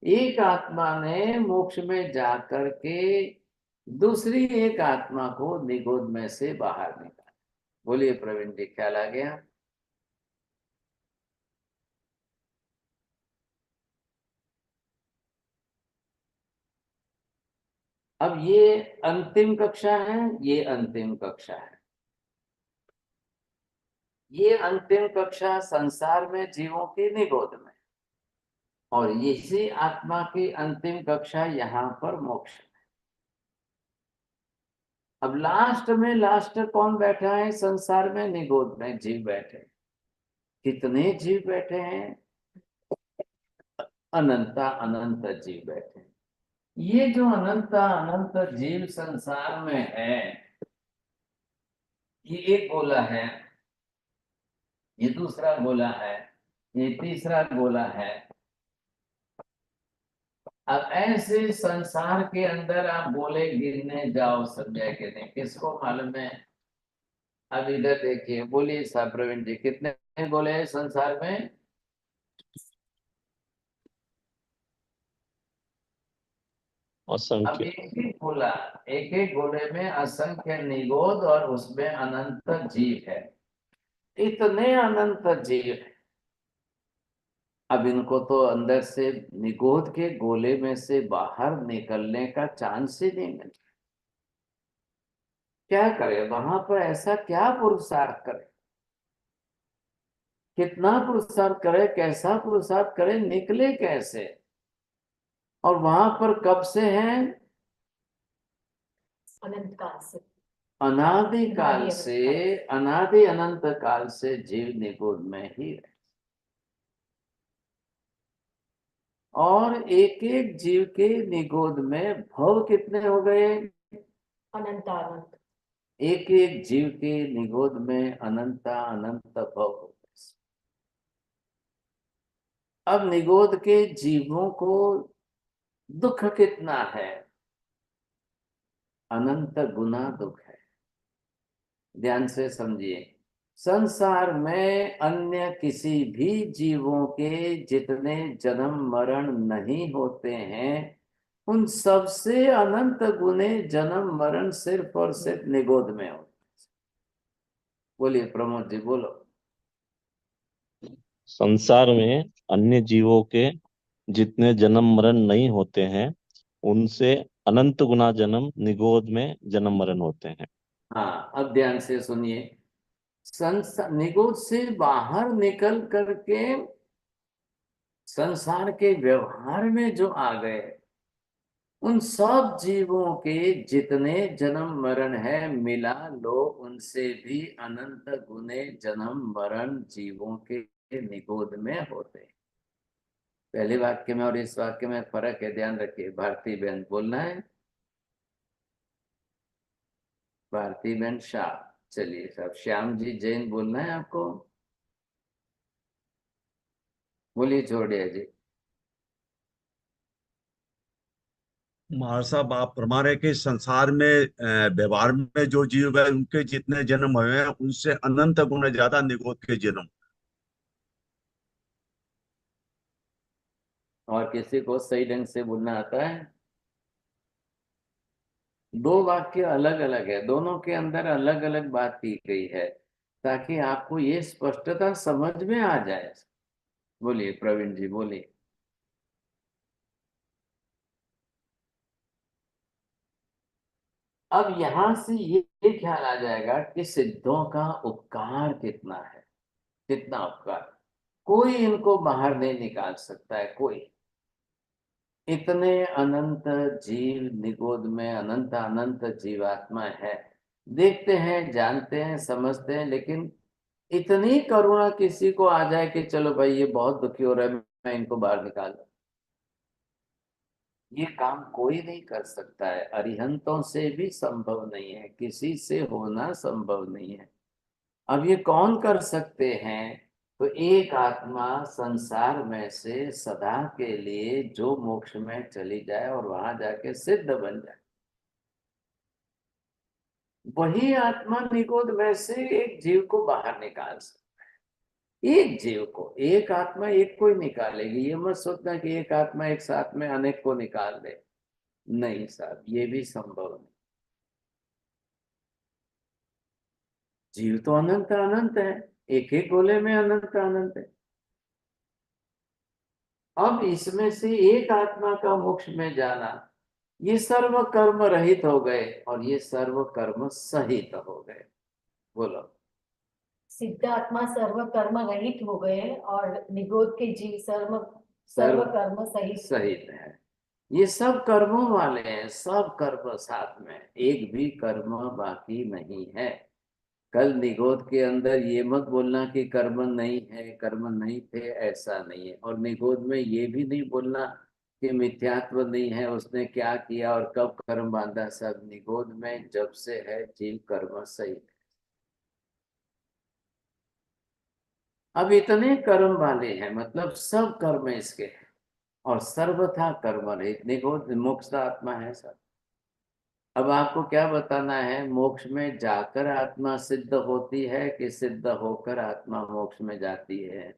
एक आत्मा ने मोक्ष में जाकर के दूसरी एक आत्मा को निगोद में से बाहर निकाला। बोलिए प्रवीण जी, ख्याल आ गया? अब ये अंतिम कक्षा है, ये अंतिम कक्षा है। ये अंतिम कक्षा संसार में जीवों की निगोद में, और इसी आत्मा की अंतिम कक्षा यहाँ पर मोक्ष में। अब लास्ट कौन बैठा है संसार में? निगोद में जीव बैठे। कितने जीव बैठे हैं? अनंता अनंत जीव बैठे। ये जो अनंता अनंत जीव संसार में है, ये एक गोला है, ये दूसरा गोला है, ये तीसरा गोला है। अब ऐसे संसार के अंदर आप गोले गिनने जाओ, समझे कि नहीं? किसको मालूम है? अब इधर देखिए, बोलिए साहब प्रवीण जी, कितने गोले हैं संसार में? अब असंख्य। एक एक गोले में असंख्य निगोद और उसमें अनंत जीव है। इतने अनंत जीव है। अब इनको तो अंदर से निगोद के गोले में से बाहर निकलने का चांस ही नहीं मिलता। क्या करे वहां पर? ऐसा क्या पुरुषार्थ करे? कितना पुरुषार्थ करे? कैसा पुरुषार्थ करे? निकले कैसे? और वहां पर कब से हैं? अनंत काल से, अनादि काल अनादि से, अनंत काल। अनादि अनंत काल से जीव निगोद में ही रहे। और एक एक जीव के निगोद में भव कितने हो गए? अनंत अनंत। एक एक जीव के निगोद में अनंता अनंत भव हो गए। अब निगोद के जीवों को दुख कितना है? अनंत गुना दुख है। ध्यान से समझिए। संसार में अन्य किसी भी जीवों के जितने जन्म मरण नहीं होते हैं, उन सबसे अनंत गुने जन्म मरण सिर्फ और सिर्फ निगोद में होते हैं। बोलिए प्रमोद जी, बोलो। संसार में अन्य जीवों के जितने जन्म मरण नहीं होते हैं, उनसे अनंत गुना जन्म निगोद में जन्म मरण होते हैं। हाँ, अब ध्यान से सुनिए। निगोद से बाहर निकल करके संसार के व्यवहार में जो आ गए, उन सब जीवों के जितने जन्म मरण है, मिला लो उनसे भी अनंत गुने जन्म मरण जीवों के निगोद में होते हैं। पहले वाक्य में और इस वाक्य में फर्क है, ध्यान रखिए। भारती बहन बोलना है। भारती बहन शाह। चलिए साहब, श्याम जी जैन बोलना है आपको। बोलिए छोड़िए जी। महाराज साहब, आप फरमा रहे कि संसार में व्यवहार में जो जीव है, उनके जितने जन्म हुए हैं, उनसे अनंत गुना ज्यादा निगोद के जन्म। और किसी को सही ढंग से बोलना आता है? दो वाक्य अलग अलग है, दोनों के अंदर अलग अलग बात की गई है। ताकि आपको ये स्पष्टता समझ में आ जाए। बोलिए प्रवीण जी, बोलिए। अब यहां से ये ख्याल आ जाएगा कि सिद्धों का उपकार कितना है, कितना उपकार। कोई इनको बाहर नहीं निकाल सकता है, कोई। इतने अनंत जीव निगोद में, अनंत अनंत जीवात्मा है, देखते हैं, जानते हैं, समझते हैं, लेकिन इतनी करुणा किसी को आ जाए कि चलो भाई ये बहुत दुखी हो रहा है, मैं इनको बाहर निकाल दूं। ये काम कोई नहीं कर सकता है, अरिहंतों से भी संभव नहीं है, किसी से होना संभव नहीं है। अब ये कौन कर सकते हैं? तो एक आत्मा संसार में से सदा के लिए जो मोक्ष में चली जाए और वहां जाके सिद्ध बन जाए, वही आत्मा निगोद में से एक जीव को बाहर निकाल सकता है। एक जीव को, एक आत्मा एक को ही निकालेगी। ये मत सोचना कि एक आत्मा एक साथ में अनेक को निकाल दे। नहीं साहब, ये भी संभव नहीं। जीव तो अनंत अनंत है, एक एक गोले में अनंत अनंत है। अब इसमें से एक आत्मा का मोक्ष में जाना, ये सर्व कर्म रहित हो गए और ये सर्व कर्म सहित हो गए। बोलो। सिद्ध आत्मा सर्व कर्म रहित हो गए और निगोद के जीव सर्व कर्म सहित सहित है। ये सब कर्मों वाले हैं, सब कर्म साथ में, एक भी कर्म बाकी नहीं है। कल निगोद के अंदर ये मत बोलना कि कर्म नहीं है, कर्म नहीं थे, ऐसा नहीं है। और निगोद में ये भी नहीं बोलना कि मिथ्यात्व नहीं है, उसने क्या किया और कब कर्म बांधा। सब निगोद में जब से है जीव कर्म सही है। अब इतने कर्म वाले हैं, मतलब सब कर्म इसके हैं और सर्वथा कर्म रहित निगोद मोक्ष आत्मा है सब। अब आपको क्या बताना है, मोक्ष में जाकर आत्मा सिद्ध होती है कि सिद्ध होकर आत्मा मोक्ष में जाती है?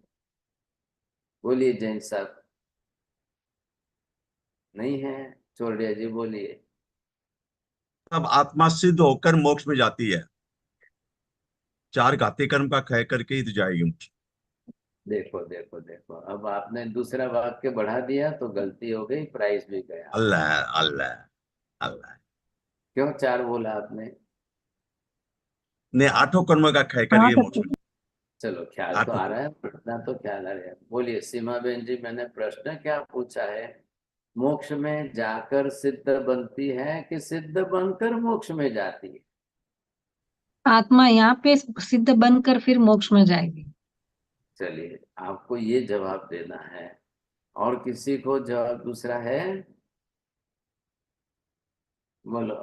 बोलिए जैन साहब। नहीं है? चोरडिया जी बोलिए। अब आत्मा सिद्ध होकर मोक्ष में जाती है, चार घाती कर्म का क्षय करके ही तो जाएगी मोक्ष। देखो देखो देखो, अब आपने दूसरा वाक्य बढ़ा दिया तो गलती हो गई, प्राइस भी गया। अल्लाह अल्लाह अल्लाह। क्यों चार बोला आपने? ने आठों कर्म का क्षय हाँ करके मोक्ष में। चलो ख्याल तो आठों आ कर्म। रहा है, पढ़ना तो ख्याल आ रहा है। बोलिए सीमा बेन जी, मैंने प्रश्न क्या पूछा है? मोक्ष में जाकर सिद्ध बनती है कि सिद्ध बनकर मोक्ष में जाती है? आत्मा यहाँ पे सिद्ध बनकर फिर मोक्ष में जाएगी। चलिए, आपको ये जवाब देना है। और किसी को जवाब दूसरा है? बोलो।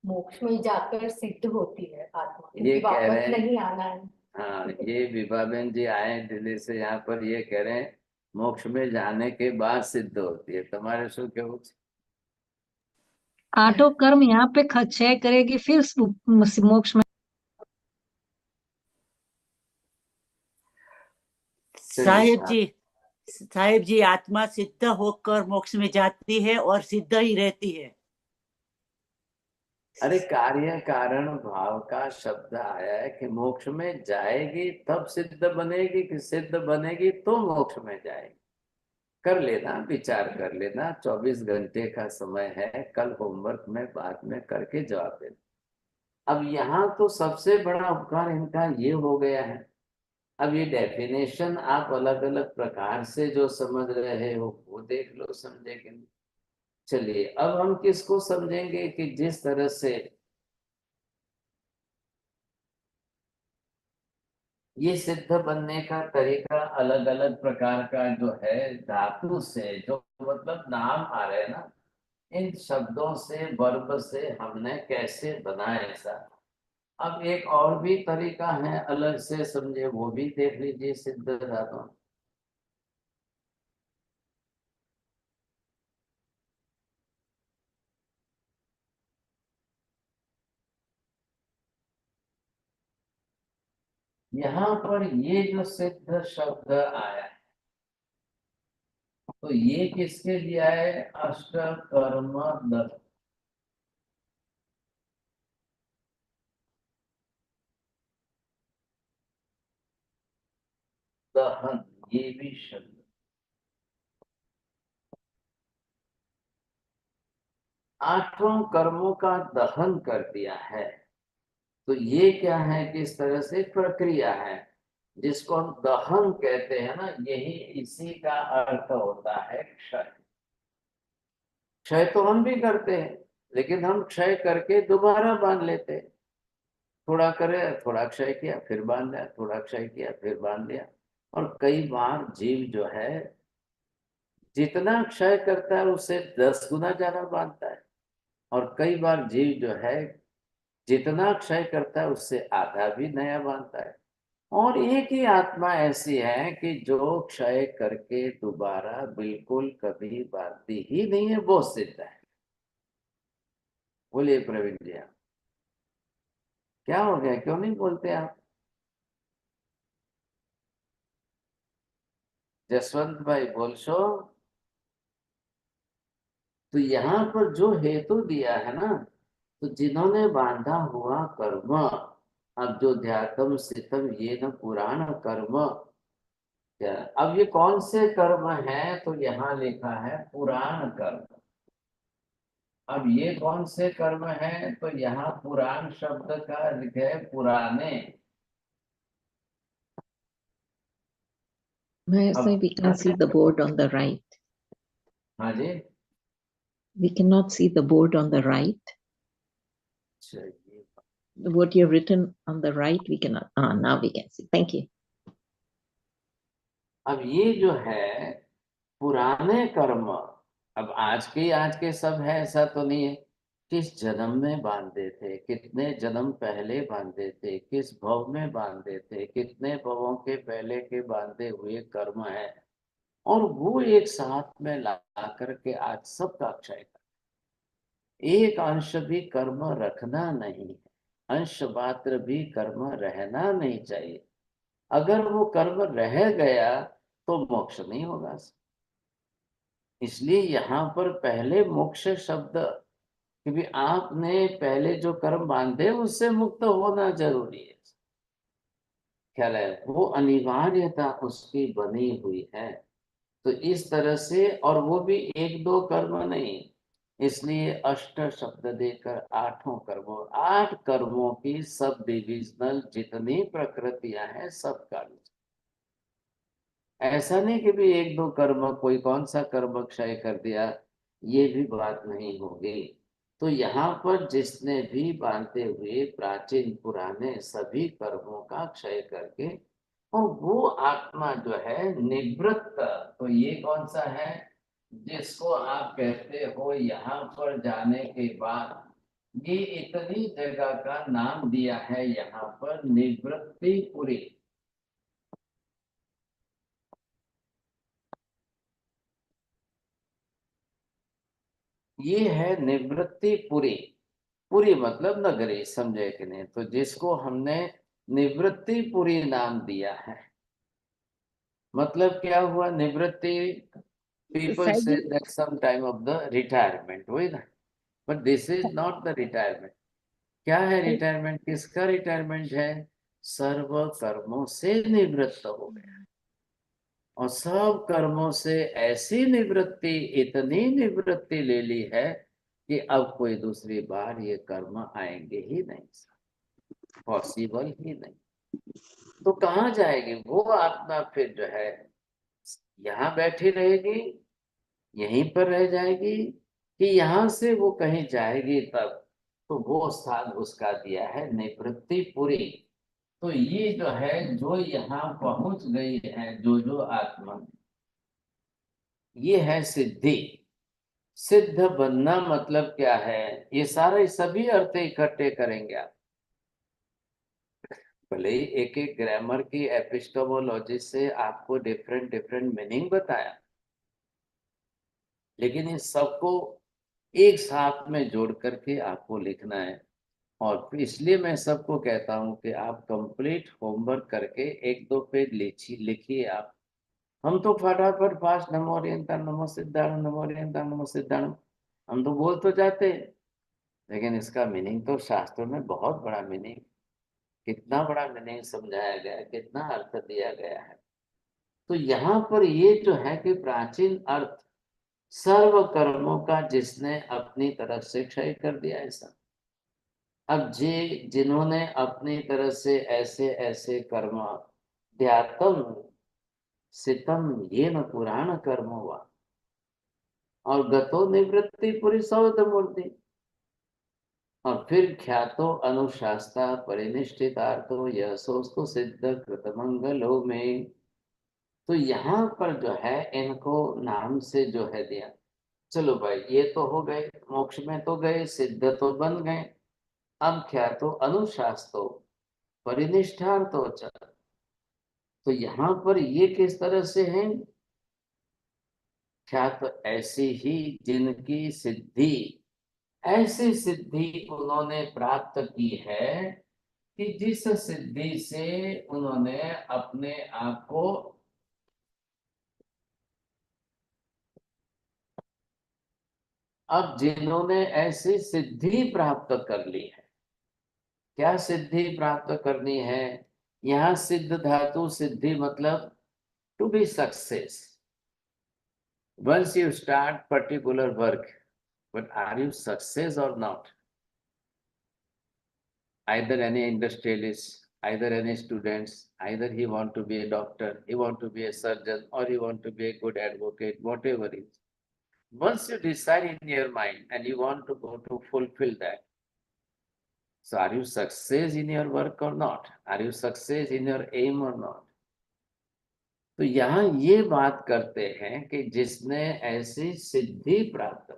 मोक्ष में जाकर सिद्ध होती है आत्मा, ये क्योंकि कह रहे वापस हैं, नहीं आना है। हाँ, ये विभाबेन जी आए हैं दिल्ली से यहाँ पर, ये कह रहे हैं मोक्ष में जाने के बाद सिद्ध होती है। तुम्हारे शो क्या कुछ? आठों कर्म यहाँ पे क्षय करेगी फिर मोक्ष में। साहेब जी, साहेब जी, आत्मा सिद्ध होकर मोक्ष में जाती है और सिद्ध ही रहती है। अरे कार्य कारण भाव का शब्द आया है कि मोक्ष में जाएगी तब सिद्ध बनेगी कि सिद्ध बनेगी तो मोक्ष में जाएगी। कर लेना, विचार कर लेना, 24 घंटे का समय है, कल होमवर्क में बाद में करके जवाब देना। अब यहाँ तो सबसे बड़ा उपकार इनका ये हो गया है। अब ये डेफिनेशन आप अलग अलग प्रकार से जो समझ रहे हो वो देख लो, समझे कि नहीं। चलिए, अब हम किसको समझेंगे कि जिस तरह से ये सिद्ध बनने का तरीका अलग अलग प्रकार का जो है, धातु से जो मतलब नाम आ रहे हैं ना, इन शब्दों से, वर्ब से हमने कैसे बनाया ऐसा। अब एक और भी तरीका है अलग से समझे, वो भी देख लीजिए सिद्ध धातु। यहाँ पर ये जो सिद्ध शब्द आया है, तो ये किसके दिया है? अष्ट कर्म दत्त। दहन, ये भी शब्द आठों कर्मों का दहन कर दिया है। तो ये क्या है, किस तरह से प्रक्रिया है जिसको हम दहन कहते हैं ना, यही इसी का अर्थ होता है क्षय। क्षय तो हम भी करते हैं, लेकिन हम क्षय करके दोबारा बांध लेते हैं। थोड़ा करे, थोड़ा क्षय किया फिर बांध लिया, थोड़ा क्षय किया फिर बांध लिया। और कई बार जीव जो है जितना क्षय करता है उससे 10 गुना ज्यादा बांधता है, और कई बार जीव जो है जितना क्षय करता है उससे आधा भी नया बांधता है। और एक ही आत्मा ऐसी है कि जो क्षय करके दोबारा बिल्कुल कभी बांधती ही नहीं है, वो सिद्ध है। बोलिए प्रवीण जी, आप क्या हो गया, क्यों नहीं बोलते आप? जसवंत भाई बोल सो। तो यहाँ पर जो हेतु दिया है ना, तो जिन्होंने बांधा हुआ कर्म, अब जो ध्यातम सितम ये न पुराण कर्म, क्या अब ये कौन से कर्म है, तो यहाँ लिखा है पुराण कर्म। अब ये कौन से कर्म है, तो यहाँ पुराण शब्द का अर्थ है पुराने। Mahasi, अब we can see the board on the right. हाँ जी, We cannot see the board on the right. चलिए। What you've written on the right, we cannot. Ah, now we can see. Thank you. अब ये जो है पुराने कर्म, अब आज के सब है ऐसा तो नहीं है। किस जन्म में बांधे थे, कितने जन्म पहले बांधे थे, किस भव में बांधे थे, कितने भवों के पहले के बांधे हुए कर्म है, और वो एक साथ में ला करके आज सबका क्षय कर। एक अंश भी कर्म रखना नहीं है, अंश मात्र भी कर्म रहना नहीं चाहिए। अगर वो कर्म रह गया तो मोक्ष नहीं होगा। इसलिए यहाँ पर पहले मोक्ष शब्द, क्योंकि आपने पहले जो कर्म बांधे उससे मुक्त होना जरूरी है। ख्याल है, वो अनिवार्यता उसकी बनी हुई है। तो इस तरह से, और वो भी एक दो कर्म नहीं, इसलिए अष्ट शब्द देकर आठों कर्मों, 8 कर्मों की सब डिविजनल जितनी प्रकृतियां हैं सब कर्म। ऐसा नहीं कि भी एक दो कर्म, कोई कौन सा कर्म क्षय कर दिया, ये भी बात नहीं होगी। तो यहाँ पर जिसने भी बांधते हुए प्राचीन पुराने सभी कर्मों का क्षय करके, और वो आत्मा जो है निवृत्त, तो ये कौन सा है जिसको आप कहते हो यहाँ पर जाने के बाद, ये इतनी जगह का नाम दिया है यहाँ पर निवृत्तिपुरी। ये है निवृत्तिपुरी। पुरी मतलब नगरी, समझे कि नहीं? तो जिसको हमने निवृत्तिपुरी नाम दिया है, मतलब क्या हुआ? निवृत्ति, पीपल साहिब से जी, that some time of the retirement, वही ना। But this is not the retirement. क्या है रिटायरमेंट? किसका रिटायरमेंट है? सर्व कर्मों से निवृत्त हो गया, और सब कर्मों से ऐसी निवृत्ति, इतनी निवृत्ति ले ली है कि अब कोई दूसरी बार ये कर्म आएंगे ही नहीं, पॉसिबल ही नहीं। तो कहाँ जाएगी वो आत्मा? फिर जो है यहाँ बैठी रहेगी, यहीं पर रह जाएगी, कि यहाँ से वो कहीं जाएगी तब? तो वो स्थान उसका दिया है निवृत्तिपुरी। तो ये जो है, जो यहाँ पहुंच गई है जो आत्मा, ये है सिद्धि। सिद्ध बनना मतलब क्या है? ये सारे सभी अर्थ इकट्ठे करेंगे आप। भले ही एक एक ग्रामर की एपिस्टोमोलॉजी से आपको डिफरेंट डिफरेंट मीनिंग बताया, लेकिन इस सबको एक साथ में जोड़ करके आपको लिखना है। और इसलिए मैं सबको कहता हूं कि आप कंप्लीट होमवर्क करके 1-2 पेज लिखिए आप। हम तो फटाफट फास्ट नमो ओरियंतम नमो सिद्धाणु नमो ओरियंतम नमो सिद्धाणु हम तो बोल तो जाते हैं, लेकिन इसका मीनिंग तो शास्त्रों में बहुत बड़ा मीनिंग, कितना बड़ा मीनिंग समझाया गया है, कितना अर्थ दिया गया है। तो यहाँ पर ये जो है कि प्राचीन अर्थ सर्व कर्मों का जिसने अपनी तरफ से क्षय कर दिया ऐसा। अब जिन्होंने अपनी तरफ से ऐसे ऐसे कर्म ध्यातम सितम ये न पुराण कर्म हुआ और गतो निवृत्ति पुरी सौद मूर्ति और फिर ख्यातो अनुशास्ता परिनिष्ठितार्थो यह सोस्तु सिद्ध कृत मंगलो में। तो यहाँ पर जो है इनको नाम से जो है दिया। चलो भाई ये तो हो गए, मोक्ष में तो गए, सिद्ध तो बन गए। अब ख्यातो अनुशास्तो परिनिष्ठार्थो च, तो यहाँ पर ये किस तरह से है? ख्यात ऐसी ही जिनकी सिद्धि, ऐसी सिद्धि उन्होंने प्राप्त की है कि जिस सिद्धि से उन्होंने अपने आप को अब जिन्होंने ऐसी सिद्धि प्राप्त कर ली है। क्या सिद्धि प्राप्त करनी है? यहाँ सिद्ध धातु सिद्धि मतलब to be success. Once you start particular work, but are you success or not? Either any industrialist, either any students, either he want to be a doctor, he want to be a surgeon, or he want to be a good advocate, whatever it is. Once you decide in your mind and you want to go to fulfill that, so are you success in your work or not? Are you success in your aim or not? तो यहाँ ये बात करते हैं कि जिसने ऐसी सिद्धि प्राप्त,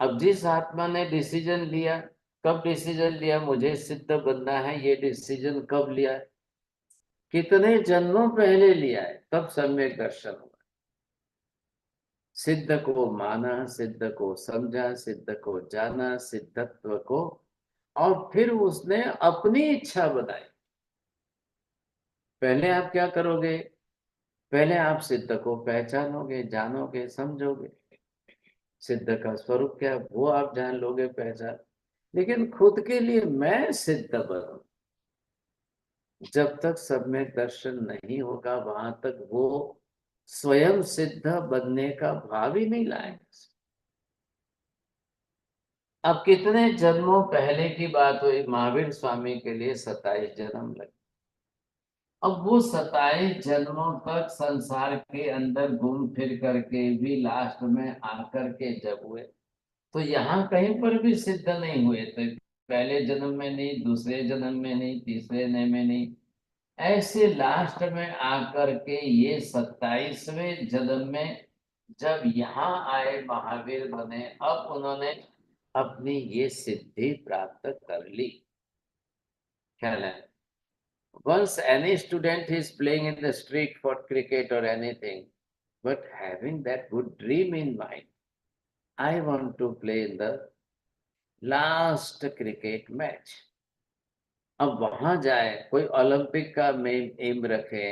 अब जिस आत्मा ने डिसीजन लिया, कब डिसीजन लिया मुझे सिद्ध बनना है, ये डिसीजन कब लिया? कितने जन्मों पहले लिया है, तब सम्यक दर्शन हुआ। सिद्ध को माना, सिद्ध को समझा, सिद्ध को जाना, सिद्धत्व को, और फिर उसने अपनी इच्छा बनाई। पहले आप क्या करोगे? पहले आप सिद्ध को पहचानोगे, जानोगे, समझोगे। सिद्ध का स्वरूप क्या वो आप जान लोगे, पहचान। लेकिन खुद के लिए मैं सिद्ध बनूं, जब तक सम्यक दर्शन नहीं होगा वहां तक वो स्वयं सिद्ध बनने का भाव ही नहीं लाएंगे। अब कितने जन्मों पहले की बात हुई, महावीर स्वामी के लिए 27 जन्म लगे। अब वो 27 जन्मों तक संसार के अंदर घूम फिर करके भी लास्ट में आकर के जब हुए, तो यहाँ कहीं पर भी सिद्ध नहीं हुए थे। पहले जन्म में नहीं, दूसरे जन्म में नहीं, तीसरे में नहीं, ऐसे लास्ट में आकर के ये 27वें जन्म में जब यहाँ आए महावीर बने, अब उन्होंने अपनी ये सिद्धि प्राप्त कर ली। ख्याल है? Once any student is playing in the street for cricket or anything, but having that good dream in mind, I want to play in the last cricket match. अब वहां जाए, कोई ओलंपिक का एम रखे,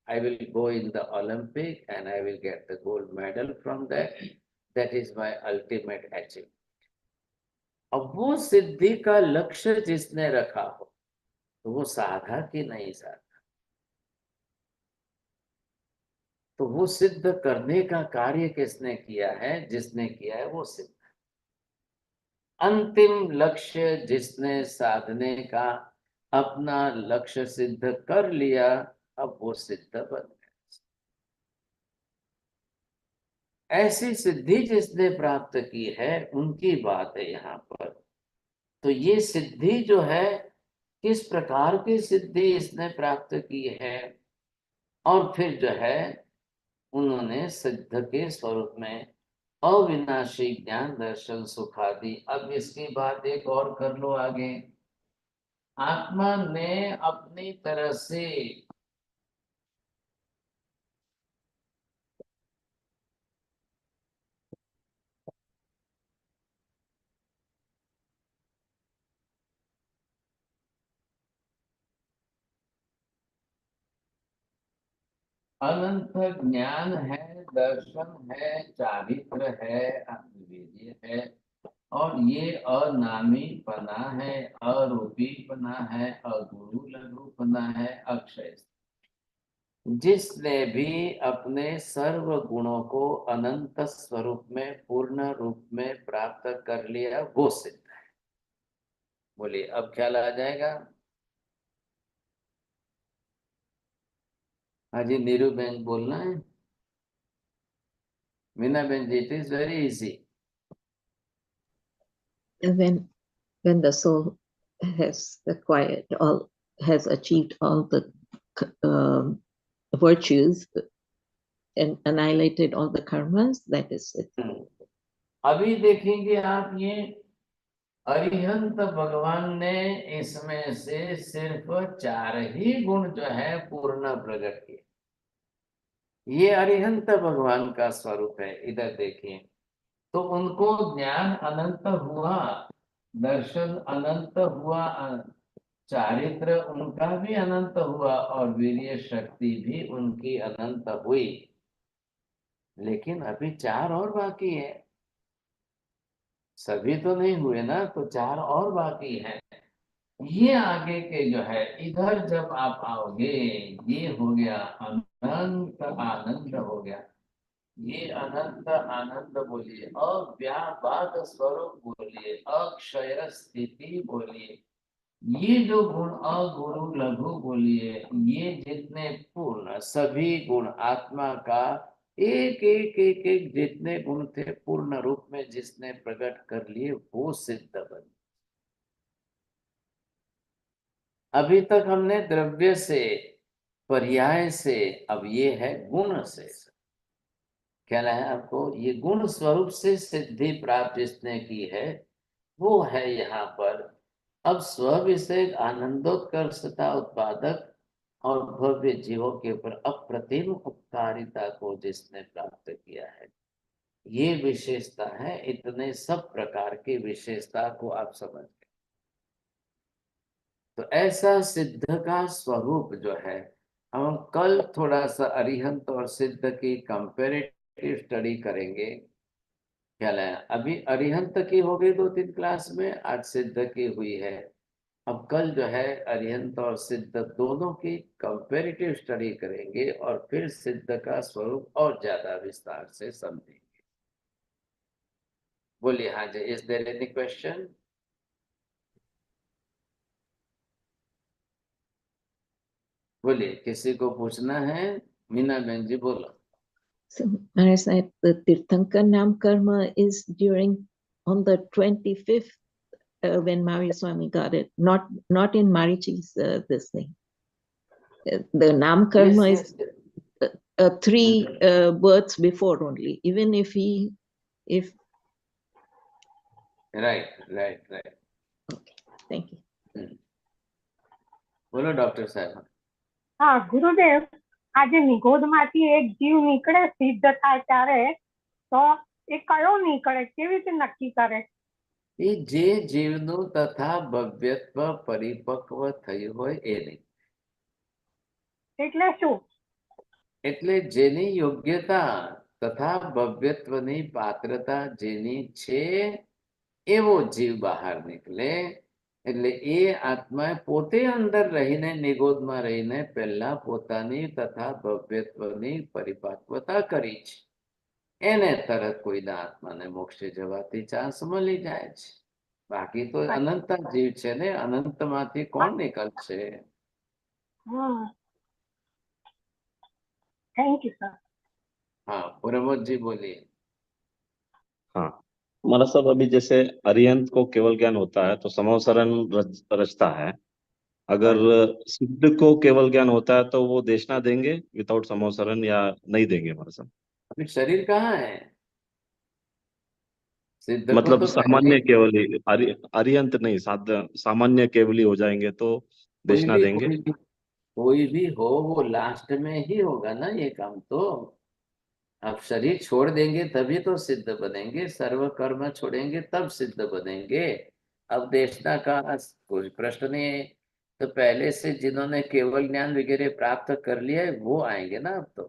I will go in the Olympic and I will get the gold medal from that. That is my ultimate achievement. अब वो सिद्धि का लक्ष्य जिसने रखा हो, तो वो साधा कि नहीं साधा, तो वो सिद्ध करने का कार्य किसने किया है? जिसने किया है वो सिद्ध। अंतिम लक्ष्य जिसने साधने का अपना लक्ष्य सिद्ध कर लिया, अब वो सिद्ध बन गया। ऐसी सिद्धि जिसने प्राप्त की है उनकी बात है यहाँ पर। तो ये सिद्धि जो है, किस प्रकार की सिद्धि इसने प्राप्त की है, और फिर जो है उन्होंने सिद्ध के स्वरूप में अविनाशी ज्ञान दर्शन सुखादि। अब इसकी बात एक और कर लो आगे। आत्मा ने अपनी तरह से अनंत ज्ञान है, दर्शन है, चारित्र है, अद्वितीय है, और ये अनामी पना है, अरूपी पना है, अगुरु लघु पना है, अक्षय। जिसने भी अपने सर्व गुणों को अनंत स्वरूप में पूर्ण रूप में प्राप्त कर लिया वो सिद्ध है। बोलिए अब ख्याल आ जाएगा। हाँ जी, नीरू बहन बोलना है। मीना बहन ji, it is very easy. And when the soul has acquired all, has achieved all the virtues and annihilated all the karmas, that is it. अभी देखेंगे आप, ये अरिहंत भगवान ने इसमें से सिर्फ 4 ही गुण जो है पूर्ण प्रकट किए। ये अरिहंत भगवान का स्वरूप है। इधर देखिए, तो उनको ज्ञान अनंत हुआ, दर्शन अनंत हुआ, चारित्र उनका भी अनंत हुआ और वीर्य शक्ति भी उनकी अनंत हुई। लेकिन अभी 4 और बाकी है। सभी तो नहीं हुए ना, तो 4 और बाकी हैं। ये आगे के जो है, इधर जब आप आओगे, ये हो गया अनंत आनंद हो गया। ये अनंत आनंद बोलिए, अव्यापाद स्वरूप बोलिए, अक्षय स्थिति बोलिए, ये जो गुण अगुरु लघु बोलिए, ये जितने पूर्ण सभी गुण आत्मा का एक एक एक एक जितने गुण थे पूर्ण रूप में जिसने प्रकट कर लिए वो सिद्ध बन। अभी तक हमने द्रव्य से, पर्याय से, अब ये है गुण से। कहना है आपको, ये गुण स्वरूप से सिद्धि प्राप्त जिसने की है वो है यहाँ पर अब स्व विषय आनंदोत्कर्षता उत्पादक और भव्य जीवों के ऊपर अप्रतिम उपकारिता को जिसने प्राप्त किया है। ये विशेषता है। इतने सब प्रकार की विशेषता को आप समझ गए। तो ऐसा सिद्ध का स्वरूप जो है, हम कल थोड़ा सा अरिहंत और सिद्ध की कंपैरेटिव स्टडी करेंगे। क्या लाया, अभी अरिहंत की हो गई 2-3 क्लास में, आज सिद्ध की हुई है। अब कल जो है अरिहंत और सिद्ध दोनों की कंपैरेटिव स्टडी करेंगे और फिर सिद्ध का स्वरूप और ज्यादा विस्तार से समझेंगे। बोलिए हाँ जी, इज देयर एनी क्वेश्चन? बोलिए, किसी को पूछना है? मीना बहन जी बोलो। So Maharaj said the Tirthankar Nam Karma is on the 25th when Maharaj Swami got it, not in Marichi's this thing. The Nam Karma is 3 births before only. Even if right. Okay, thank you. બોલો doctor સાહેબ. હા ગુરુદેવ, આજે નિગોદમાંથી એક જીવ નીકળે સિદ્ધ થાય ત્યારે તો એ કયો નીકળે, કેવી રીતે નક્કી કરે? એ જે જીવનું તથા ભવ્યત્વ પરિપક્વ થયું હોય એ નહીં. એટલે શું? એટલે જેની યોગ્યતા તથા ભવ્યત્વની પાત્રતા જેની છે એવો જીવ બહાર નીકળે. એટલે એ આત્માએ પોતે અંદર રહીને નિગોદમાં રહીને પહેલા પોતાની તથા ભવ્યત્વની પરિપક્વતા કરી છે. એને તરત કોઈના આત્માને મોક્ષે જવાથી ચાન્સ મળી જાય છે. બાકી તો અનંત જીવ છે ને, અનંતમાંથી કોણ નીકળશે? Thank you sir. हाँ, प्रमोद जी बोलिए। हाँ, हमारा सब अभी जैसे अरिहंत को केवल ज्ञान होता है तो समवसरण रचता है। अगर सिद्ध को केवल ज्ञान होता है तो वो देशना देंगे विदाउट समवसरण या नहीं देंगे हमारा सब? अभी शरीर कहाँ है? सिद्ध को मतलब तो सामान्य केवली, अरिहंत नहीं, सामान्य केवली हो जाएंगे तो देशना देंगे। कोई भी हो वो लास्ट में ही होगा ना ये काम। तो अब शरीर छोड़ देंगे तभी तो सिद्ध बनेंगे, सर्व कर्म छोड़ेंगे तब सिद्ध बनेंगे। अब देशना का कोई प्रश्न नहीं है। तो पहले से जिन्होंने केवल ज्ञान वगैरह प्राप्त कर लिया है वो आएंगे ना अब तो।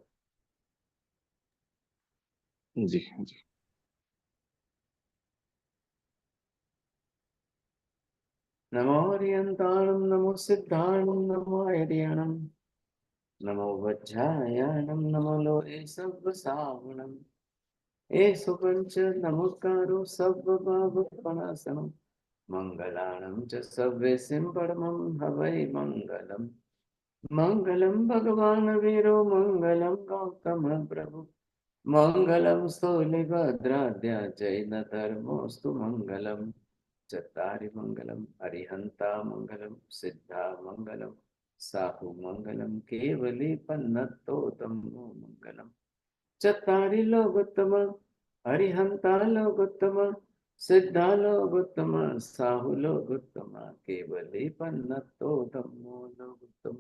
जी जी। नमो हरियंताणम, नमो सिद्धाणम, नमो हरियाणम। नमो वज्रायणं नमो लोहे सव्वसावणम् एषु पञ्च नमस्कारो सर्वभावपणासनं मङ्गलानं च सर्वेसिं परमं हवै मङ्गलम् मङ्गलं भगवान् वीरो मङ्गलं गौतम प्रभु मङ्गलं स्थूलिभद्राद्या जैनधर्मोऽस्तु मङ्गलम् चत्तारि मङ्गलम् अरिहन्ता मङ्गलं सिद्धा मङ्गलं साहु मङ्गलं केवली पन्नतोतमो मङ्गलम् चत्तारि लोकोत्तम अरिहन्ता लोकोत्तम सिद्धा लोकोत्तम साहु लोकोत्तम केवली पन्नतोतमो लोकोत्तम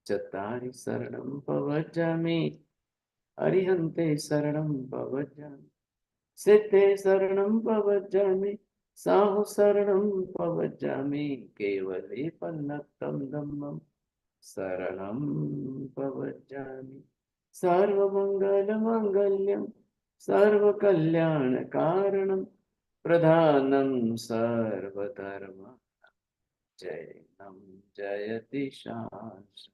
चत्तारि शरणं पवज्जामि अरिहन्ते शरणं पवज्जामि सिद्धे शरणं पवज्जामि साहु शरणं पवज्जामि केवले पन्नतं धम्मं शरणं पवज्जामि सर्वमङ्गलमाङ्गल्यं सर्वकल्याणकारणं प्रधानं सर्वधर्म जयनं जयति शान्ति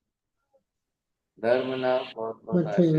धर्मना बहुत बहुत आशीर्वाद।